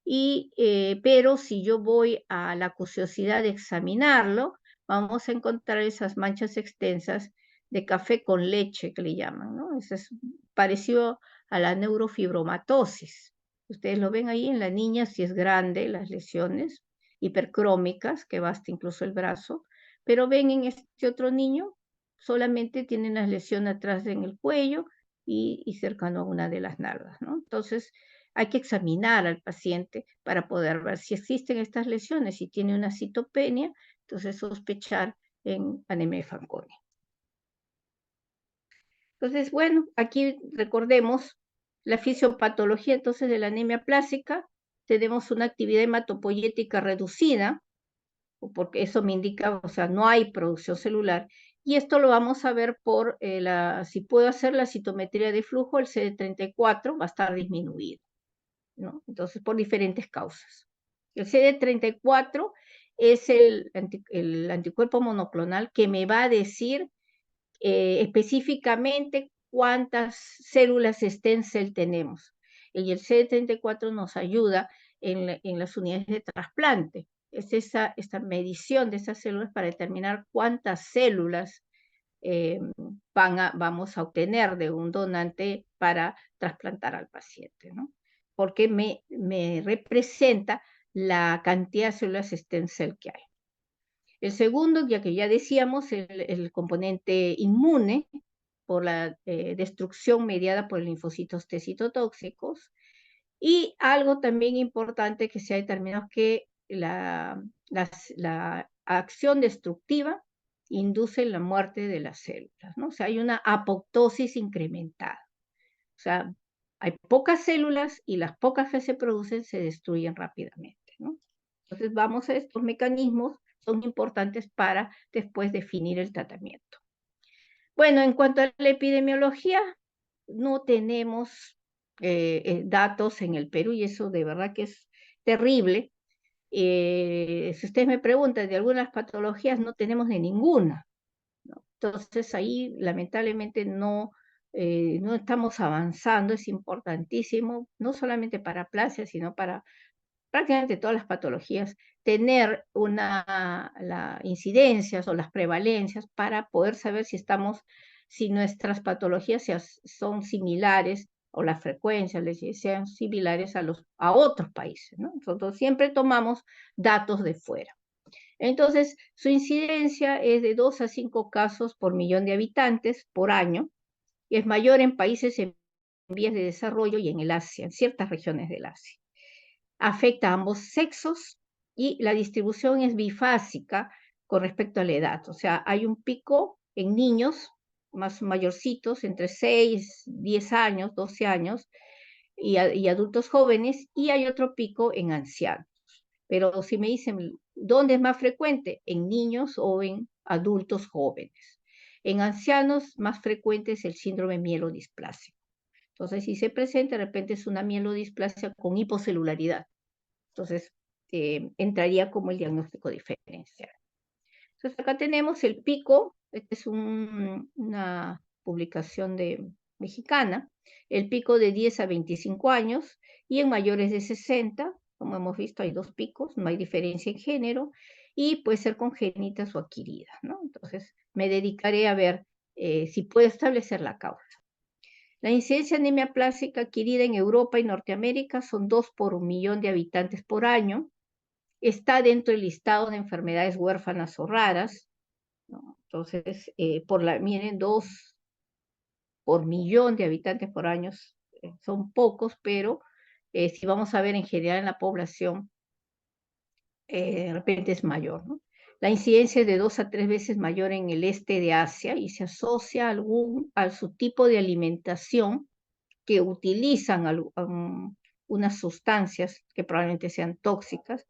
pero si yo voy a la curiosidad de examinarlo, vamos a encontrar esas manchas extensas de café con leche que le llaman, ¿no? Eso es parecido a la neurofibromatosis. Ustedes lo ven ahí en la niña, si es grande, las lesiones hipercrómicas, que basta incluso el brazo, pero ven en este otro niño, solamente tiene una lesión atrás en el cuello y cercano a una de las nalgas, ¿no? Entonces, hay que examinar al paciente para poder ver si existen estas lesiones, si tiene una citopenia, entonces sospechar en anemia de Fanconi. Entonces, bueno, aquí recordemos la fisiopatología entonces de la anemia plástica. Tenemos una actividad hematopoyética reducida, porque eso me indica, o sea, no hay producción celular. Y esto lo vamos a ver si puedo hacer la citometría de flujo, el CD34 va a estar disminuido, ¿no? Entonces, por diferentes causas. El CD34 es el anticuerpo monoclonal que me va a decir específicamente cuántas células stem cell tenemos. Y el CD34 nos ayuda en las unidades de trasplante. Es esta medición de esas células para determinar cuántas células vamos a obtener de un donante para trasplantar al paciente, ¿no? Porque me representa la cantidad de células stem cell que hay. El segundo, ya que ya decíamos, el componente inmune por la destrucción mediada por linfocitos T citotóxicos. Y algo también importante que se ha determinado que la acción destructiva induce la muerte de las células, ¿no? O sea, hay una apoptosis incrementada. O sea, hay pocas células y las pocas que se producen se destruyen rápidamente, ¿no? Entonces vamos a estos mecanismos, son importantes para después definir el tratamiento. Bueno, en cuanto a la epidemiología, no tenemos datos en el Perú y eso de verdad que es terrible. Si ustedes me preguntan de algunas patologías, no tenemos de ninguna, ¿no? Entonces ahí lamentablemente no estamos avanzando, es importantísimo, no solamente para aplasia, sino para prácticamente todas las patologías, tener las incidencias o las prevalencias para poder saber si nuestras patologías son similares o las frecuencias sean similares a otros países, ¿no? Nosotros siempre tomamos datos de fuera. Entonces, su incidencia es de 2 a 5 casos por millón de habitantes por año, y es mayor en países en vías de desarrollo y en el Asia, en ciertas regiones del Asia. Afecta a ambos sexos y la distribución es bifásica con respecto a la edad. O sea, hay un pico en niños más mayorcitos, entre 6, 10 años, 12 años, y adultos jóvenes, y hay otro pico en ancianos. Pero si me dicen, ¿dónde es más frecuente? En niños o en adultos jóvenes. En ancianos, más frecuente es el síndrome mielodisplásico. Entonces, si se presenta, de repente es una mielodisplasia con hipocelularidad. Entonces, entraría como el diagnóstico diferencial. Entonces, acá tenemos el pico, esta es una publicación mexicana, el pico de 10 a 25 años, y en mayores de 60, como hemos visto, hay dos picos, no hay diferencia en género, y puede ser congénitas o adquiridas, ¿no? Entonces, me dedicaré a ver si puedo establecer la causa. La incidencia de anemia plástica adquirida en Europa y Norteamérica son 2 por 1.000.000 de habitantes por año. Está dentro del listado de enfermedades huérfanas o raras, ¿no? Entonces, miren, 2 por millón de habitantes por año son pocos, pero si vamos a ver en general en la población, de repente es mayor, ¿no? La incidencia es de 2 a 3 veces mayor en el este de Asia y se asocia a su tipo de alimentación, que utilizan unas sustancias que probablemente sean tóxicas,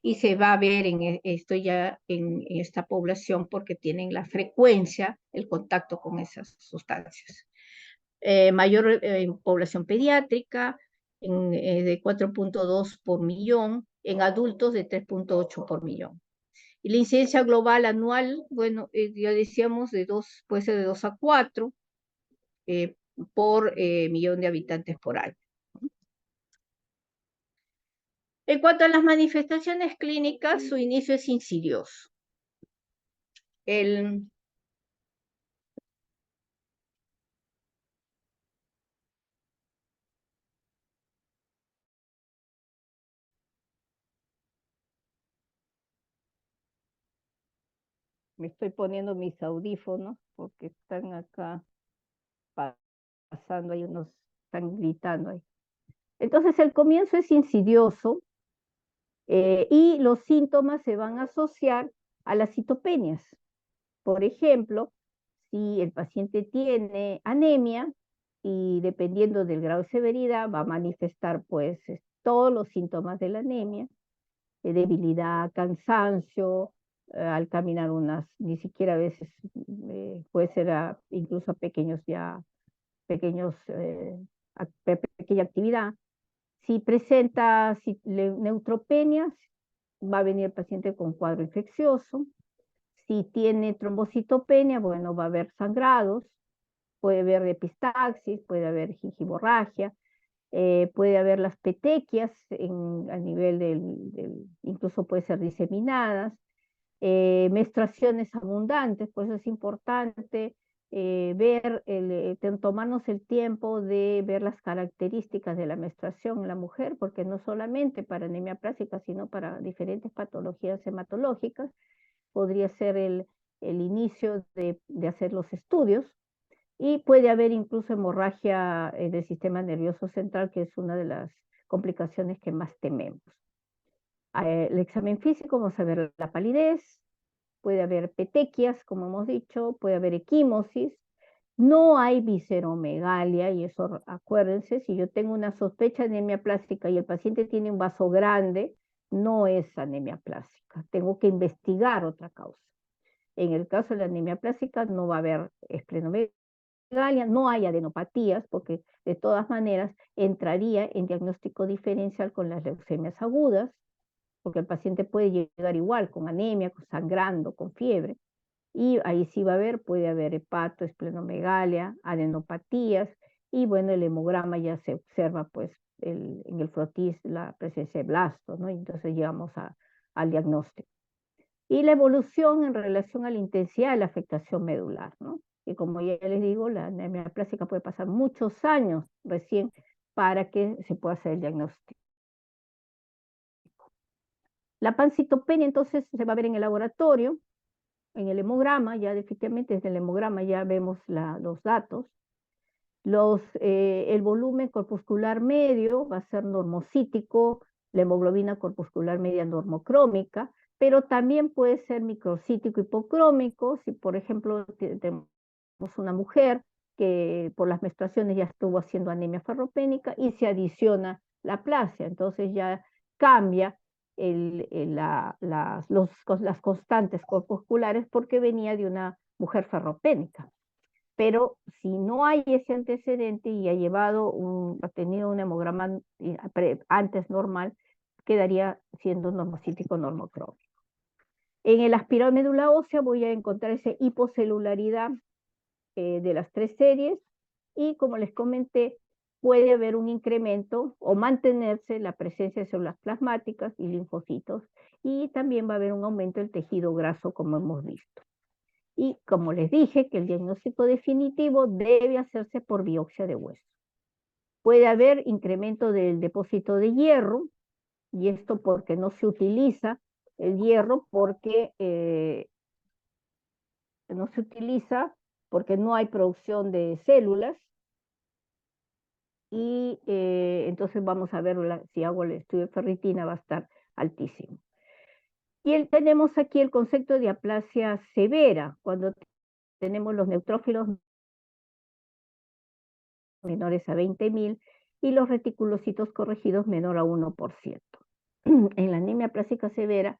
y se va a ver esto ya en esta población porque tienen la frecuencia, el contacto con esas sustancias. Mayor población pediátrica, de 4.2 por millón, en adultos de 3.8 por millón. Y la incidencia global anual, bueno, ya decíamos, puede ser de 2 a 4 por millón de habitantes por año. En cuanto a las manifestaciones clínicas, su inicio es insidioso. Me estoy poniendo mis audífonos porque están acá pasando, están gritando ahí. Entonces el comienzo es insidioso y los síntomas se van a asociar a las citopenias. Por ejemplo, si el paciente tiene anemia y dependiendo del grado de severidad va a manifestar pues todos los síntomas de la anemia, debilidad, cansancio, al caminar ni siquiera a veces puede ser incluso a pequeña actividad. Si presenta neutropenias, va a venir el paciente con cuadro infeccioso. Si tiene trombocitopenia, bueno, va a haber sangrados, puede haber epistaxis, puede haber gingivorragia, puede haber las petequias a nivel incluso puede ser diseminadas, menstruaciones abundantes, por eso es importante tomarnos el tiempo de ver las características de la menstruación en la mujer, porque no solamente para anemia plástica, sino para diferentes patologías hematológicas, podría ser el inicio de hacer los estudios, y puede haber incluso hemorragia del sistema nervioso central, que es una de las complicaciones que más tememos. El examen físico, vamos a ver la palidez, puede haber petequias, como hemos dicho, puede haber equimosis, no hay visceromegalia, y eso acuérdense, si yo tengo una sospecha de anemia plástica y el paciente tiene un vaso grande, no es anemia plástica, tengo que investigar otra causa. En el caso de la anemia plástica no va a haber esplenomegalia, no hay adenopatías, porque de todas maneras entraría en diagnóstico diferencial con las leucemias agudas, porque el paciente puede llegar igual, con anemia, sangrando, con fiebre, y ahí sí va a haber, puede haber hepato, esplenomegalia, adenopatías, y bueno, el hemograma ya se observa pues en el frotis la presencia de blastos, ¿no? Y entonces llegamos al diagnóstico. Y la evolución en relación a la intensidad de la afectación medular, ¿no? Y como ya les digo, la anemia plástica puede pasar muchos años recién para que se pueda hacer el diagnóstico. La pancitopenia entonces se va a ver en el laboratorio, en el hemograma, ya definitivamente desde el hemograma ya vemos los datos. El volumen corpuscular medio va a ser normocítico, la hemoglobina corpuscular media normocrómica, pero también puede ser microcítico hipocrómico, si por ejemplo tenemos una mujer que por las menstruaciones ya estuvo haciendo anemia ferropénica y se adiciona la aplasia, entonces ya cambia las constantes corpusculares porque venía de una mujer ferropénica. Pero si no hay ese antecedente y ha tenido un hemograma antes normal, quedaría siendo normocítico normocrómico. En el aspirado de médula ósea voy a encontrar esa hipocelularidad de las 3 series, y como les comenté, puede haber un incremento o mantenerse la presencia de células plasmáticas y linfocitos, y también va a haber un aumento del tejido graso, como hemos visto. Y como les dije, que el diagnóstico definitivo debe hacerse por biopsia de hueso. Puede haber incremento del depósito de hierro, y esto porque no se utiliza el hierro, porque no hay producción de células, y entonces vamos a ver si hago el estudio de ferritina, va a estar altísimo. Y tenemos aquí el concepto de aplasia severa, cuando tenemos los neutrófilos menores a 20.000 y los reticulocitos corregidos menor a 1%. En la anemia plástica severa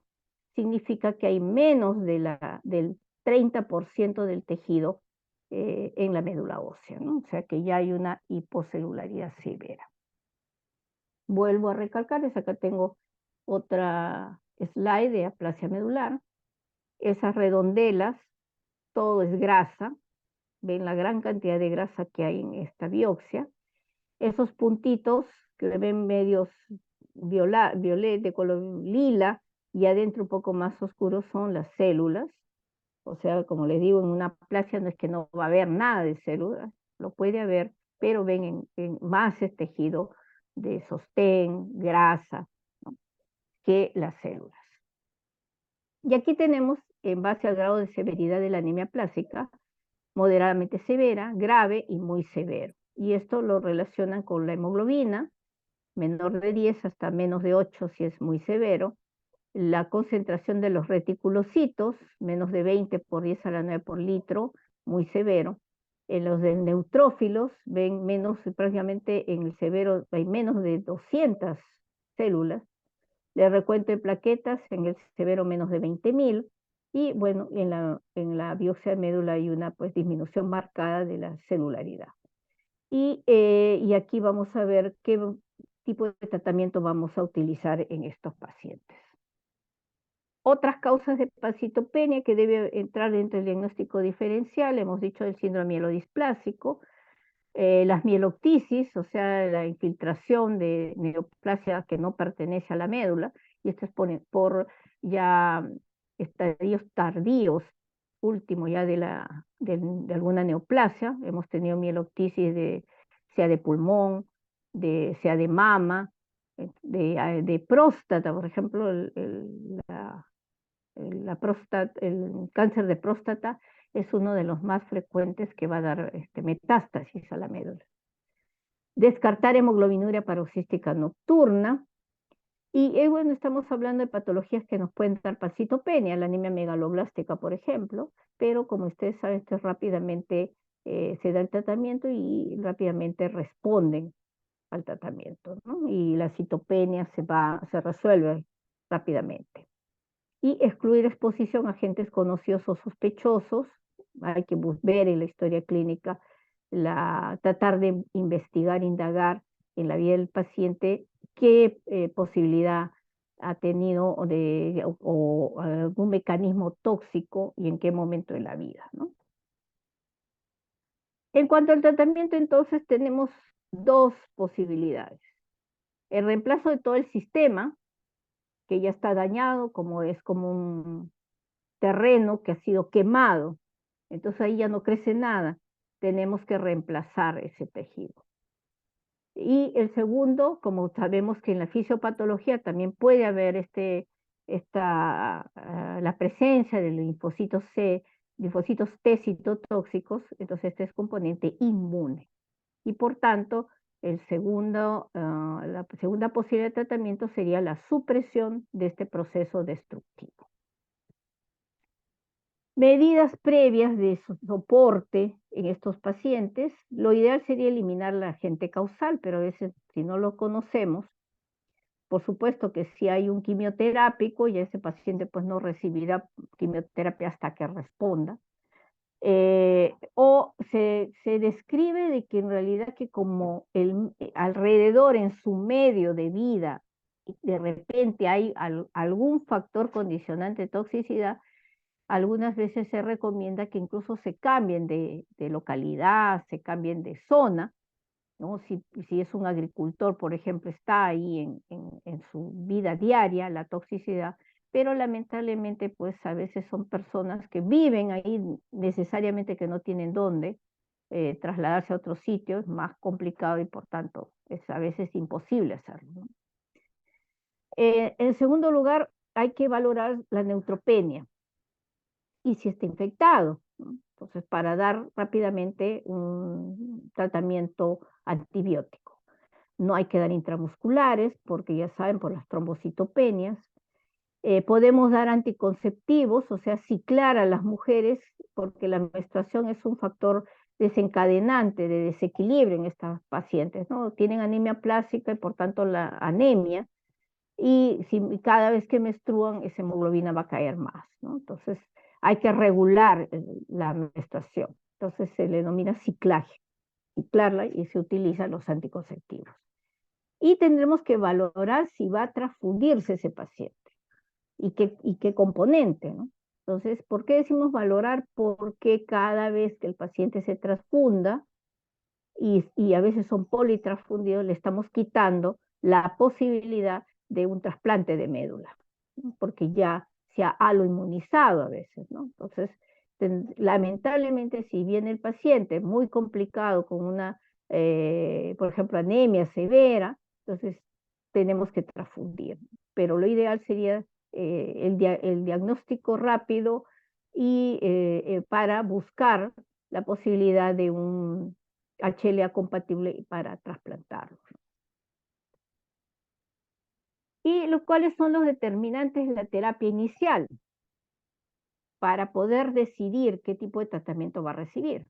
significa que hay menos del 30% del tejido en la médula ósea, ¿no? O sea que ya hay una hipocelularidad severa. Vuelvo a recalcar, acá tengo otra slide de aplasia medular. Esas redondelas, todo es grasa. Ven la gran cantidad de grasa que hay en esta biopsia. Esos puntitos que ven medios violeta, de color lila, y adentro un poco más oscuros son las células. O sea, como les digo, en una aplasia no es que no va a haber nada de células, lo puede haber, pero ven más es tejido de sostén, grasa, ¿no?, que las células. Y aquí tenemos, en base al grado de severidad de la anemia plástica, moderadamente severa, grave y muy severo. Y esto lo relacionan con la hemoglobina, menor de 10 hasta menos de 8 si es muy severo, la concentración de los reticulocitos, menos de 20 por 10 a la 9 por litro, muy severo. En los de neutrófilos, ven menos, prácticamente en el severo hay menos de 200 células. De recuento de plaquetas, en el severo menos de 20.000, y bueno, en la biopsia de médula hay una pues disminución marcada de la celularidad. Y aquí vamos a ver qué tipo de tratamiento vamos a utilizar en estos pacientes. Otras causas de pancitopenia que debe entrar dentro del diagnóstico diferencial, hemos dicho el síndrome mielodisplásico, las mieloctisis, o sea, la infiltración de neoplasia que no pertenece a la médula, y esto es por ya estadios tardíos, último ya de alguna neoplasia. Hemos tenido mieloptisis sea de pulmón, sea de mama, de próstata, por ejemplo, el cáncer de próstata es uno de los más frecuentes que va a dar metástasis a la médula. Descartar hemoglobinuria paroxística nocturna. Y bueno, estamos hablando de patologías que nos pueden dar calcitopenia, la anemia megaloblástica, por ejemplo, pero como ustedes saben, esto rápidamente se da el tratamiento y rápidamente responden al tratamiento, ¿no? Y la citopenia se resuelve rápidamente. Y excluir exposición a agentes conocidos o sospechosos. Hay que ver en la historia clínica, tratar de investigar, indagar en la vida del paciente qué posibilidad ha tenido o algún mecanismo tóxico y en qué momento de la vida, ¿no? En cuanto al tratamiento, entonces tenemos dos posibilidades. El reemplazo de todo el sistema, que ya está dañado, como es como un terreno que ha sido quemado, entonces ahí ya no crece nada, tenemos que reemplazar ese tejido. Y el segundo, como sabemos que en la fisiopatología también puede haber la presencia de linfocitos T citotóxicos, entonces este es componente inmune. Y por tanto, la segunda posibilidad de tratamiento sería la supresión de este proceso destructivo. Medidas previas de soporte en estos pacientes. Lo ideal sería eliminar el agente causal, pero a veces si no lo conocemos, por supuesto que si hay un quimioterápico, ya ese paciente pues no recibirá quimioterapia hasta que responda. O se describe de que en realidad que como alrededor en su medio de vida de repente hay algún factor condicionante de toxicidad, algunas veces se recomienda que incluso se cambien de localidad, se cambien de zona, ¿no? Si es un agricultor, por ejemplo, está ahí en su vida diaria la toxicidad, pero lamentablemente pues a veces son personas que viven ahí necesariamente que no tienen dónde trasladarse a otro sitio, es más complicado y por tanto es a veces imposible hacerlo, ¿no? En segundo lugar, hay que valorar la neutropenia y si está infectado, ¿no? Entonces, para dar rápidamente un tratamiento antibiótico. No hay que dar intramusculares, porque ya saben, por las trombocitopenias. Podemos dar anticonceptivos, o sea, ciclar a las mujeres, porque la menstruación es un factor desencadenante de desequilibrio en estas pacientes, ¿no? Tienen anemia plástica y por tanto la anemia, y si cada vez que menstruan, esa hemoglobina va a caer más, ¿no? Entonces, hay que regular la menstruación. Entonces, se le denomina ciclaje, ciclarla y se utilizan los anticonceptivos. Y tendremos que valorar si va a transfundirse ese paciente y qué componente, ¿no? Entonces, ¿por qué decimos valorar? Porque cada vez que el paciente se transfunda, y a veces son politransfundidos, le estamos quitando la posibilidad de un trasplante de médula, ¿no? Porque ya se ha aloinmunizado a veces, ¿no? Entonces, lamentablemente, si viene el paciente muy complicado con por ejemplo, anemia severa, entonces tenemos que transfundir. Pero lo ideal sería el diagnóstico rápido y para buscar la posibilidad de un HLA compatible para trasplantarlo. ¿Y cuáles son los determinantes de la terapia inicial para poder decidir qué tipo de tratamiento va a recibir?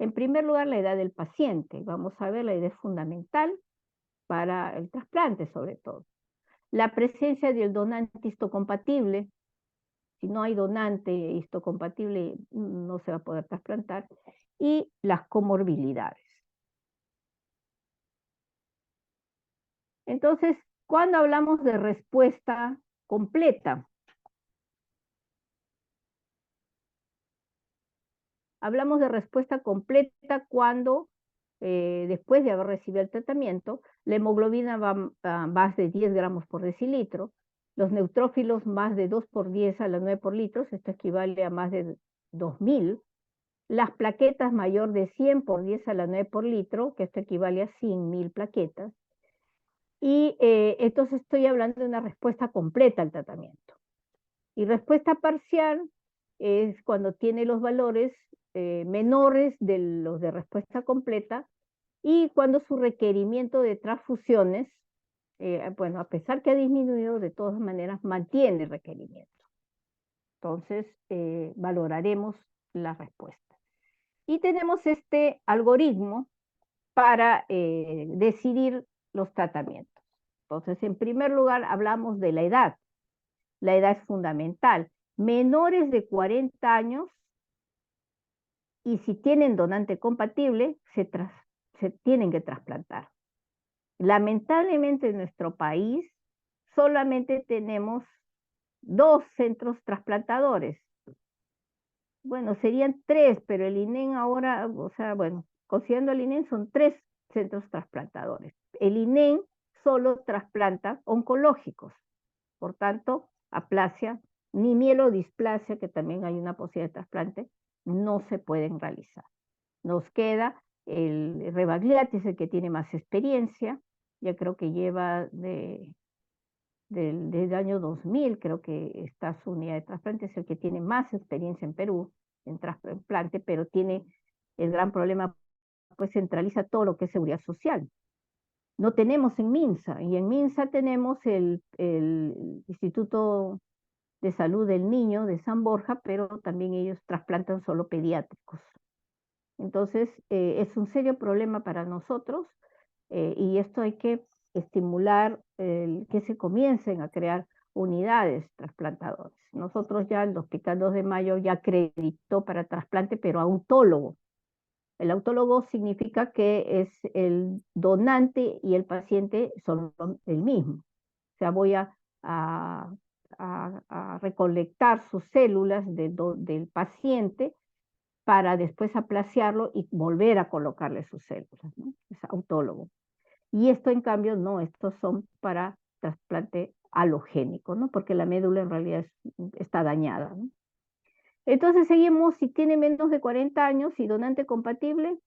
En primer lugar, la edad del paciente. Vamos a ver, la edad es fundamental para el trasplante sobre todo. La presencia del donante histocompatible. Si no hay donante histocompatible, no se va a poder trasplantar. Y las comorbilidades. Entonces, cuando hablamos de respuesta completa, hablamos de respuesta completa cuando, después de haber recibido el tratamiento, la hemoglobina va a más de 10 gramos por decilitro, los neutrófilos más de 2 por 10 a la 9 por litro, esto equivale a más de 2000, las plaquetas mayor de 100 por 10 a la 9 por litro, que esto equivale a 100.000 plaquetas, y entonces estoy hablando de una respuesta completa al tratamiento. Y respuesta parcial es cuando tiene los valores menores de los de respuesta completa y cuando su requerimiento de transfusiones, bueno, a pesar que ha disminuido, de todas maneras mantiene el requerimiento. Entonces, valoraremos la respuesta. Y tenemos este algoritmo para decidir los tratamientos. Entonces, en primer lugar, hablamos de la edad. La edad es fundamental. Menores de 40 años y si tienen donante compatible, se tienen que trasplantar. Lamentablemente en nuestro país solamente tenemos 2 centros trasplantadores. Bueno, serían 3, pero el INEN ahora, o sea, bueno, considerando el INEN son 3 centros trasplantadores. El INEN solo trasplanta oncológicos, por tanto, aplasia ni mielodisplasia, que también hay una posibilidad de trasplante, no se pueden realizar. Nos queda el Rebagliati, el que tiene más experiencia, ya creo que lleva desde el año 2000, creo que está su unidad de trasplante, es el que tiene más experiencia en Perú en trasplante, pero tiene el gran problema, pues centraliza todo lo que es seguridad social. No tenemos en MINSA, y en MINSA tenemos el Instituto de Salud del Niño de San Borja, pero también ellos trasplantan solo pediátricos. Entonces, es un serio problema para nosotros y esto hay que estimular que se comiencen a crear unidades trasplantadoras. Nosotros ya el Hospital 2 de Mayo ya acreditó para trasplante, pero autólogo. El autólogo significa que es el donante y el paciente son el mismo. O sea, voy a recolectar sus células del paciente para después aplaciarlo y volver a colocarle sus células, ¿no? Es autólogo. Y esto en cambio no, estos son para trasplante halogénico, ¿no? Porque la médula en realidad está dañada, ¿no? Entonces seguimos, si tiene menos de 40 años y donante compatible,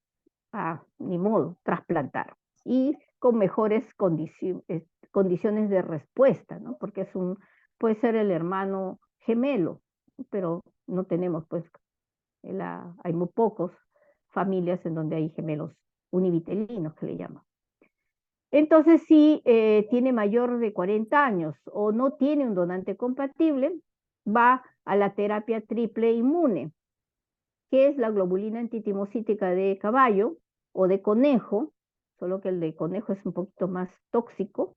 ni modo, trasplantar. Y con mejores condiciones de respuesta, ¿no? Porque puede ser el hermano gemelo, pero no tenemos, pues, hay muy pocos familias en donde hay gemelos univitelinos, que le llaman. Entonces, si tiene mayor de 40 años o no tiene un donante compatible, va a la terapia triple inmune, que es la globulina antitimocítica de caballo o de conejo, solo que el de conejo es un poquito más tóxico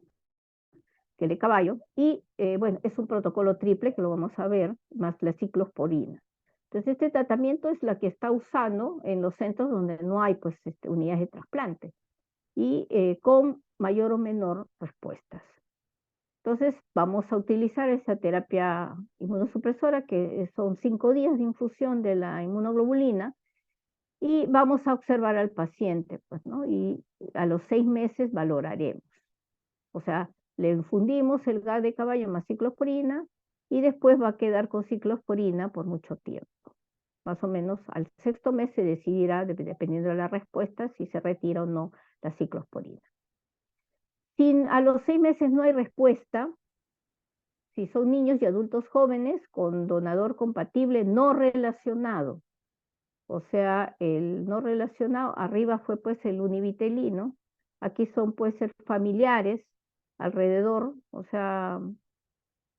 que el de caballo, y bueno, es un protocolo triple que lo vamos a ver, más la ciclosporina. Entonces, este tratamiento es la que está usando en los centros donde no hay, pues, unidades de trasplante y con mayor o menor respuestas. Entonces, vamos a utilizar esa terapia inmunosupresora, que son 5 días de infusión de la inmunoglobulina, y vamos a observar al paciente, pues, ¿no? Y a los 6 meses valoraremos. O sea, le infundimos el gas de caballo más ciclosporina y después va a quedar con ciclosporina por mucho tiempo. Más o menos al 6.º mes se decidirá, dependiendo de la respuesta, si se retira o no la ciclosporina. Si a los 6 meses no hay respuesta, si son niños y adultos jóvenes con donador compatible no relacionado, o sea, el no relacionado, arriba fue pues el univitelino, aquí son puede ser familiares alrededor, o sea,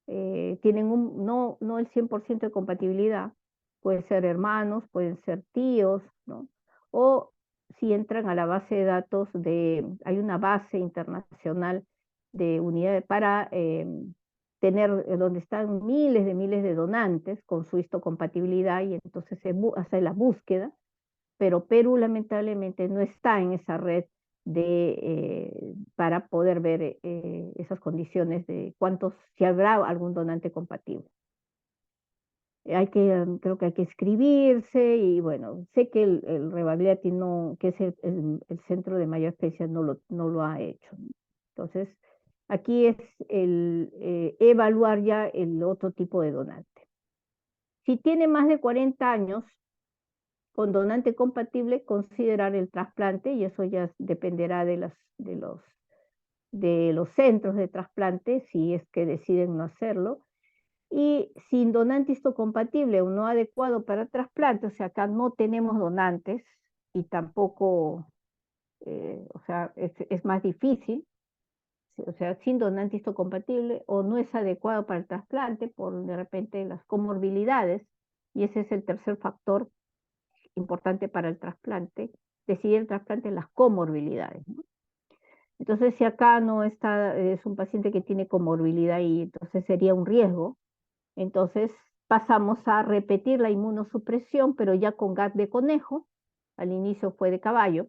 tienen no el 100% de compatibilidad, pueden ser hermanos, pueden ser tíos, ¿no? O si entran a la base de datos hay una base internacional de unidades para tener, donde están miles de donantes con su histocompatibilidad y entonces se hace la búsqueda, pero Perú lamentablemente no está en esa red para poder ver esas condiciones de si habrá algún donante compatible. Creo que hay que escribirse y bueno, sé que el Rebagliati no, que es el centro de mayor especie, no lo ha hecho. Entonces, Aquí es evaluar ya el otro tipo de donante. Si tiene más de 40 años, con donante compatible, considerar el trasplante, y eso ya dependerá de los centros de trasplante, si es que deciden no hacerlo. Y sin donante histocompatible o no adecuado para trasplante, o sea, acá no tenemos donantes y tampoco, o sea, es más difícil, o sea, sin donante histocompatible o no es adecuado para el trasplante por de repente las comorbilidades, y ese es el tercer factor importante para el trasplante, decidir el trasplante en las comorbilidades, ¿no? Entonces, si acá no está, es un paciente que tiene comorbilidad y entonces sería un riesgo, entonces pasamos a repetir la inmunosupresión, pero ya con GAT de conejo. Al inicio fue de caballo.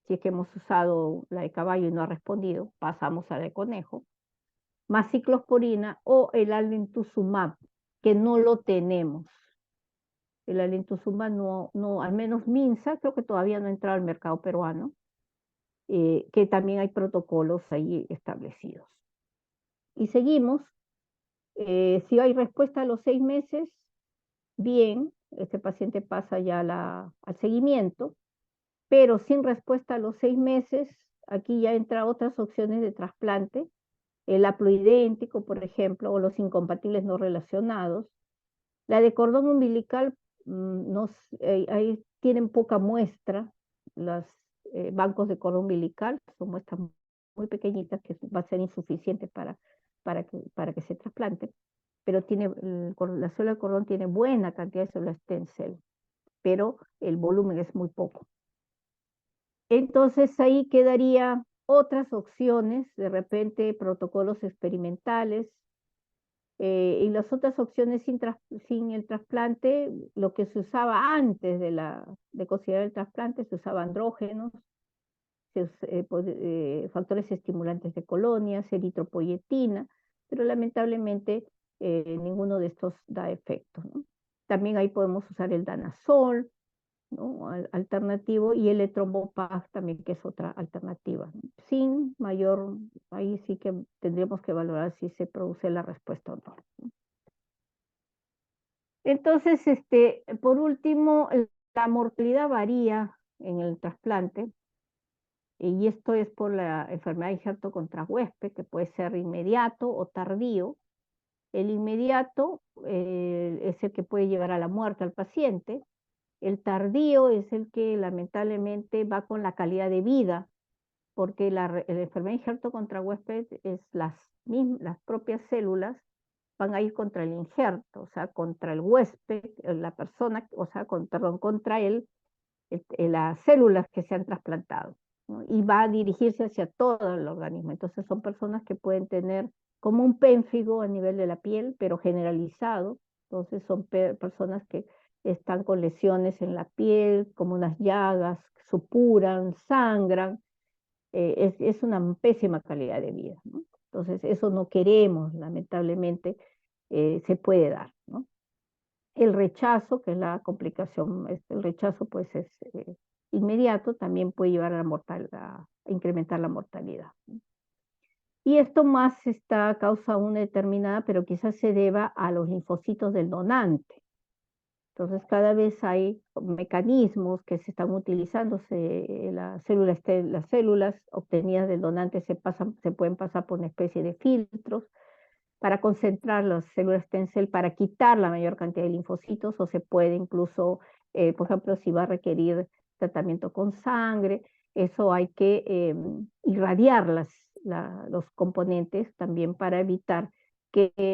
Si es que hemos usado la de caballo y no ha respondido, pasamos a la de conejo. Más ciclosporina o el alemtuzumab, que no lo tenemos. El alemtuzumab no, al menos Minsa, creo que todavía no ha entrado al mercado peruano, que también hay protocolos ahí establecidos. Y seguimos. Si hay respuesta a los 6 meses, bien, este paciente pasa ya al seguimiento, pero sin respuesta a los 6 meses, aquí ya entra otras opciones de trasplante, el haploidéntico, por ejemplo, o los incompatibles no relacionados. La de cordón umbilical, ahí tienen poca muestra, los bancos de cordón umbilical, son muestras muy pequeñitas que va a ser insuficiente para que se trasplante, pero la célula de cordón tiene buena cantidad de células stem cell, pero el volumen es muy poco. Entonces ahí quedaría otras opciones, de repente protocolos experimentales, y las otras opciones sin el trasplante, lo que se usaba antes de considerar el trasplante, se usaban andrógenos, factores estimulantes de colonias, eritropoyetina, pero lamentablemente ninguno de estos da efecto, ¿no? También ahí podemos usar el danazol, ¿no? Alternativo, y el etrombopag también, que es otra alternativa, ¿no? Sin mayor, ahí sí que tendríamos que valorar si se produce la respuesta o no. Entonces, por último, la mortalidad varía en el trasplante, y esto es por la enfermedad de injerto contra huésped, que puede ser inmediato o tardío. El inmediato es el que puede llevar a la muerte al paciente. El tardío es el que lamentablemente va con la calidad de vida, porque la enfermedad de injerto contra huésped es las propias células van a ir contra el injerto, o sea, contra el huésped, la persona, o sea, perdón, contra las células que se han trasplantado, ¿no? Y va a dirigirse hacia todo el organismo. Entonces son personas que pueden tener como un pénfigo a nivel de la piel, pero generalizado. Entonces son personas que están con lesiones en la piel, como unas llagas, supuran, sangran. Es una pésima calidad de vida, ¿no? Entonces eso no queremos, lamentablemente, se puede dar, ¿no? El rechazo, que es la complicación, el rechazo pues es inmediato, también puede llevar a incrementar la mortalidad. Y esto más causa una determinada, pero quizás se deba a los linfocitos del donante. Entonces cada vez hay mecanismos que se están utilizando, las células obtenidas del donante se pueden pasar por una especie de filtros para concentrar las células stem cell, para quitar la mayor cantidad de linfocitos, o se puede incluso, por ejemplo, si va a requerir tratamiento con sangre, eso hay que irradiar los componentes también para evitar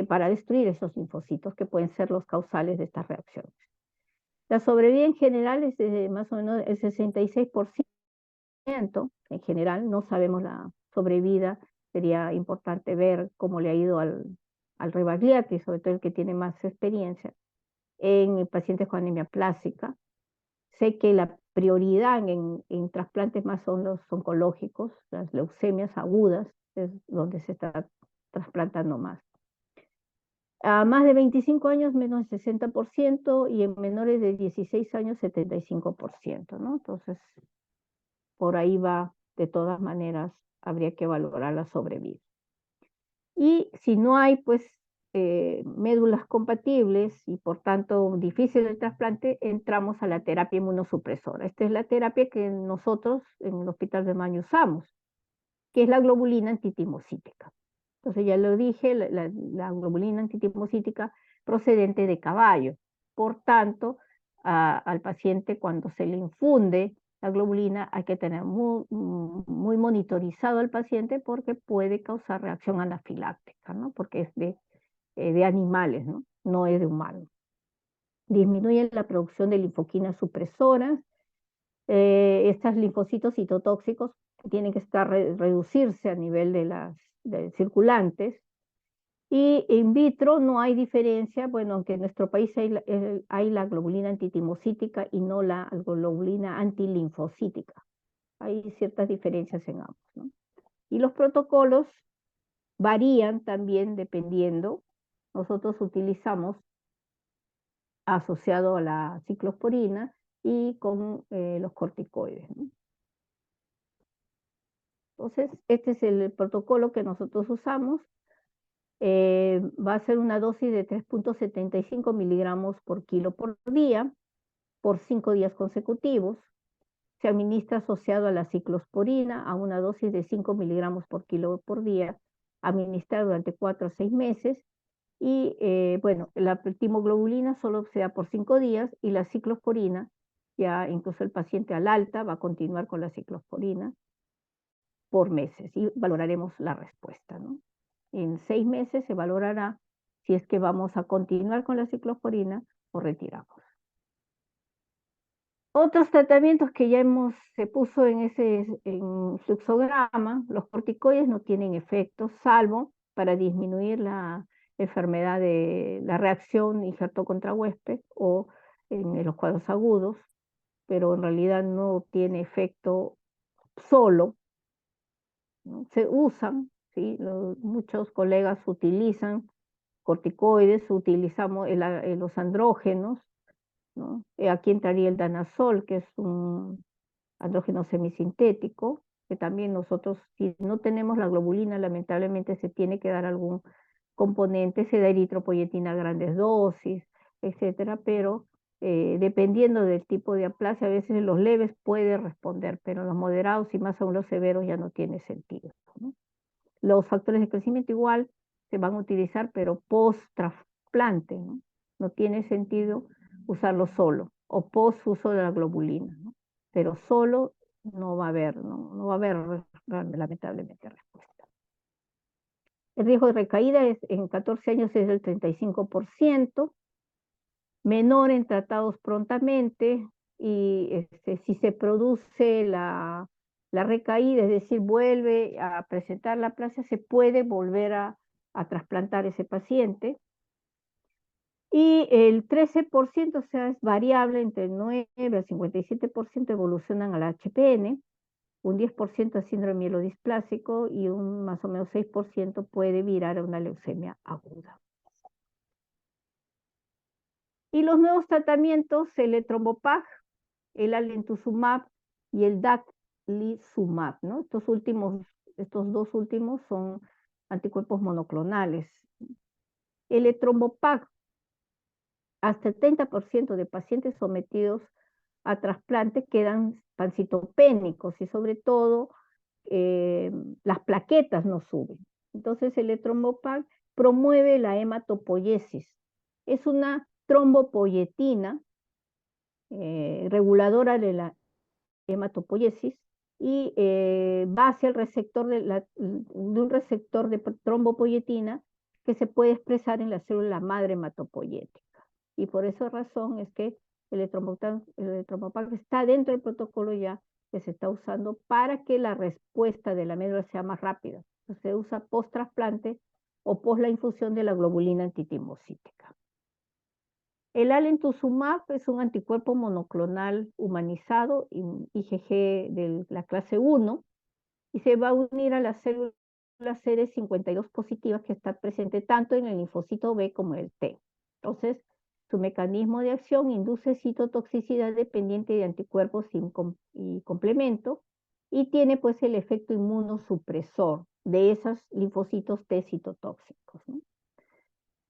para destruir esos linfocitos que pueden ser los causales de estas reacciones. La sobrevida en general es de más o menos el 66%, en general, no sabemos la sobrevida, sería importante ver cómo le ha ido al Rebagliati, sobre todo el que tiene más experiencia, en pacientes con anemia plástica. Sé que la prioridad en trasplantes más son los oncológicos, las leucemias agudas, es donde se está trasplantando más. A más de 25 años, menos del 60%, y en menores de 16 años, 75%, ¿no? Entonces, por ahí va, de todas maneras, habría que valorar la sobrevida. Y si no hay, pues, médulas compatibles y por tanto difícil el trasplante, entramos a la terapia inmunosupresora. Esta es la terapia que nosotros en el Hospital de Maño usamos, que es la globulina antitimocítica. Entonces ya lo dije, la globulina antitimocítica procedente de caballo. Por tanto, al paciente cuando se le infunde la globulina hay que tener muy monitorizado al paciente porque puede causar reacción anafiláctica, ¿no? Porque es de animales, ¿no? No es de humanos. Disminuye la producción de linfoquinas supresoras. Estos linfocitos citotóxicos tienen que reducirse a nivel de circulantes. Y in vitro no hay diferencia, bueno, aunque en nuestro país hay la globulina antitimocítica y no la globulina antilinfocítica. Hay ciertas diferencias en ambos, ¿no? Y los protocolos varían también dependiendo. Nosotros utilizamos asociado a la ciclosporina y con los corticoides, ¿no? Entonces, este es el protocolo que nosotros usamos. Va a ser una dosis de 3,75 miligramos por kilo por día, por 5 días consecutivos. Se administra asociado a la ciclosporina a una dosis de 5 miligramos por kilo por día, administrada durante 4 a 6 meses. Y bueno, la timoglobulina solo se da por 5 días y la ciclosporina, ya incluso el paciente al alta va a continuar con la ciclosporina por meses y valoraremos la respuesta, ¿no? En 6 meses se valorará si es que vamos a continuar con la ciclosporina o retiramos. Otros tratamientos que ya se puso en fluxograma, los corticoides no tienen efecto, salvo para disminuir la enfermedad de la reacción injerto contra huésped o en los cuadros agudos, pero en realidad no tiene efecto solo, ¿no? Se usan, ¿sí? Muchos colegas utilizan corticoides, utilizamos los andrógenos, ¿no? Aquí entraría el danazol, que es un andrógeno semisintético, que también nosotros, si no tenemos la globulina, lamentablemente se tiene que dar algún componente, se da eritropoyetina a grandes dosis, etcétera, pero dependiendo del tipo de aplasia, a veces en los leves puede responder, pero en los moderados y más aún los severos ya no tiene sentido, ¿no? Los factores de crecimiento igual se van a utilizar, pero post-trasplante, ¿no? No tiene sentido usarlo solo, o post-uso de la globulina, ¿no? Pero solo no va a haber, no va a haber lamentablemente respuesta. El riesgo de recaída en 14 años es del 35%, menor en tratados prontamente, y si se produce la recaída, es decir, vuelve a presentar la aplasia, se puede volver a trasplantar ese paciente. Y el 13%, o sea, es variable, entre el 9 al 57% evolucionan al HPN, un 10% a síndrome mielodisplásico y un más o menos 6% puede virar a una leucemia aguda. Y los nuevos tratamientos, el etrombopag, el alemtuzumab y el daclizumab, ¿no? Estos dos últimos son anticuerpos monoclonales. El etrombopag, hasta el 30% de pacientes sometidos a trasplante quedan pancitopénicos y sobre todo las plaquetas no suben. Entonces el etrombopag promueve la hematopoiesis. Es una trombopoietina reguladora de la hematopoiesis y va hacia el receptor de un receptor de trombopoietina que se puede expresar en la célula madre hematopoietica. Y por esa razón es que el etrombopag está dentro del protocolo ya que se está usando para que la respuesta de la médula sea más rápida. Entonces, se usa post-trasplante o post la infusión de la globulina antitimocítica. El alemtuzumab es un anticuerpo monoclonal humanizado, IgG de la clase 1, y se va a unir a la célula CD52 positivas que está presente tanto en el linfocito B como en el T. Entonces, su mecanismo de acción induce citotoxicidad dependiente de anticuerpos y complemento, y tiene pues el efecto inmunosupresor de esos linfocitos T citotóxicos, ¿no?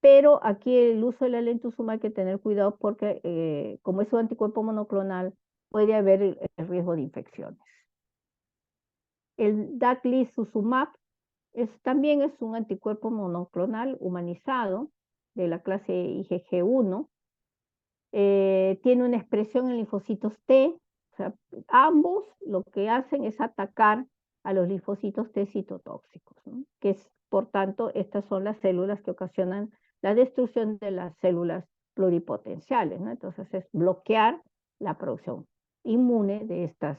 Pero aquí el uso de la lentuzumab hay que tener cuidado porque como es un anticuerpo monoclonal, puede haber el riesgo de infecciones. El daclizumab también es un anticuerpo monoclonal humanizado de la clase IgG1. Tiene una expresión en linfocitos T. O sea, ambos lo que hacen es atacar a los linfocitos T citotóxicos, ¿no? Que es, por tanto, estas son las células que ocasionan la destrucción de las células pluripotenciales, ¿no? Entonces es bloquear la producción inmune de estas,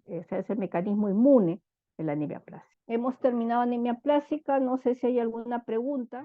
ese es el mecanismo inmune de la anemia plástica. Hemos terminado anemia plástica, no sé si hay alguna pregunta.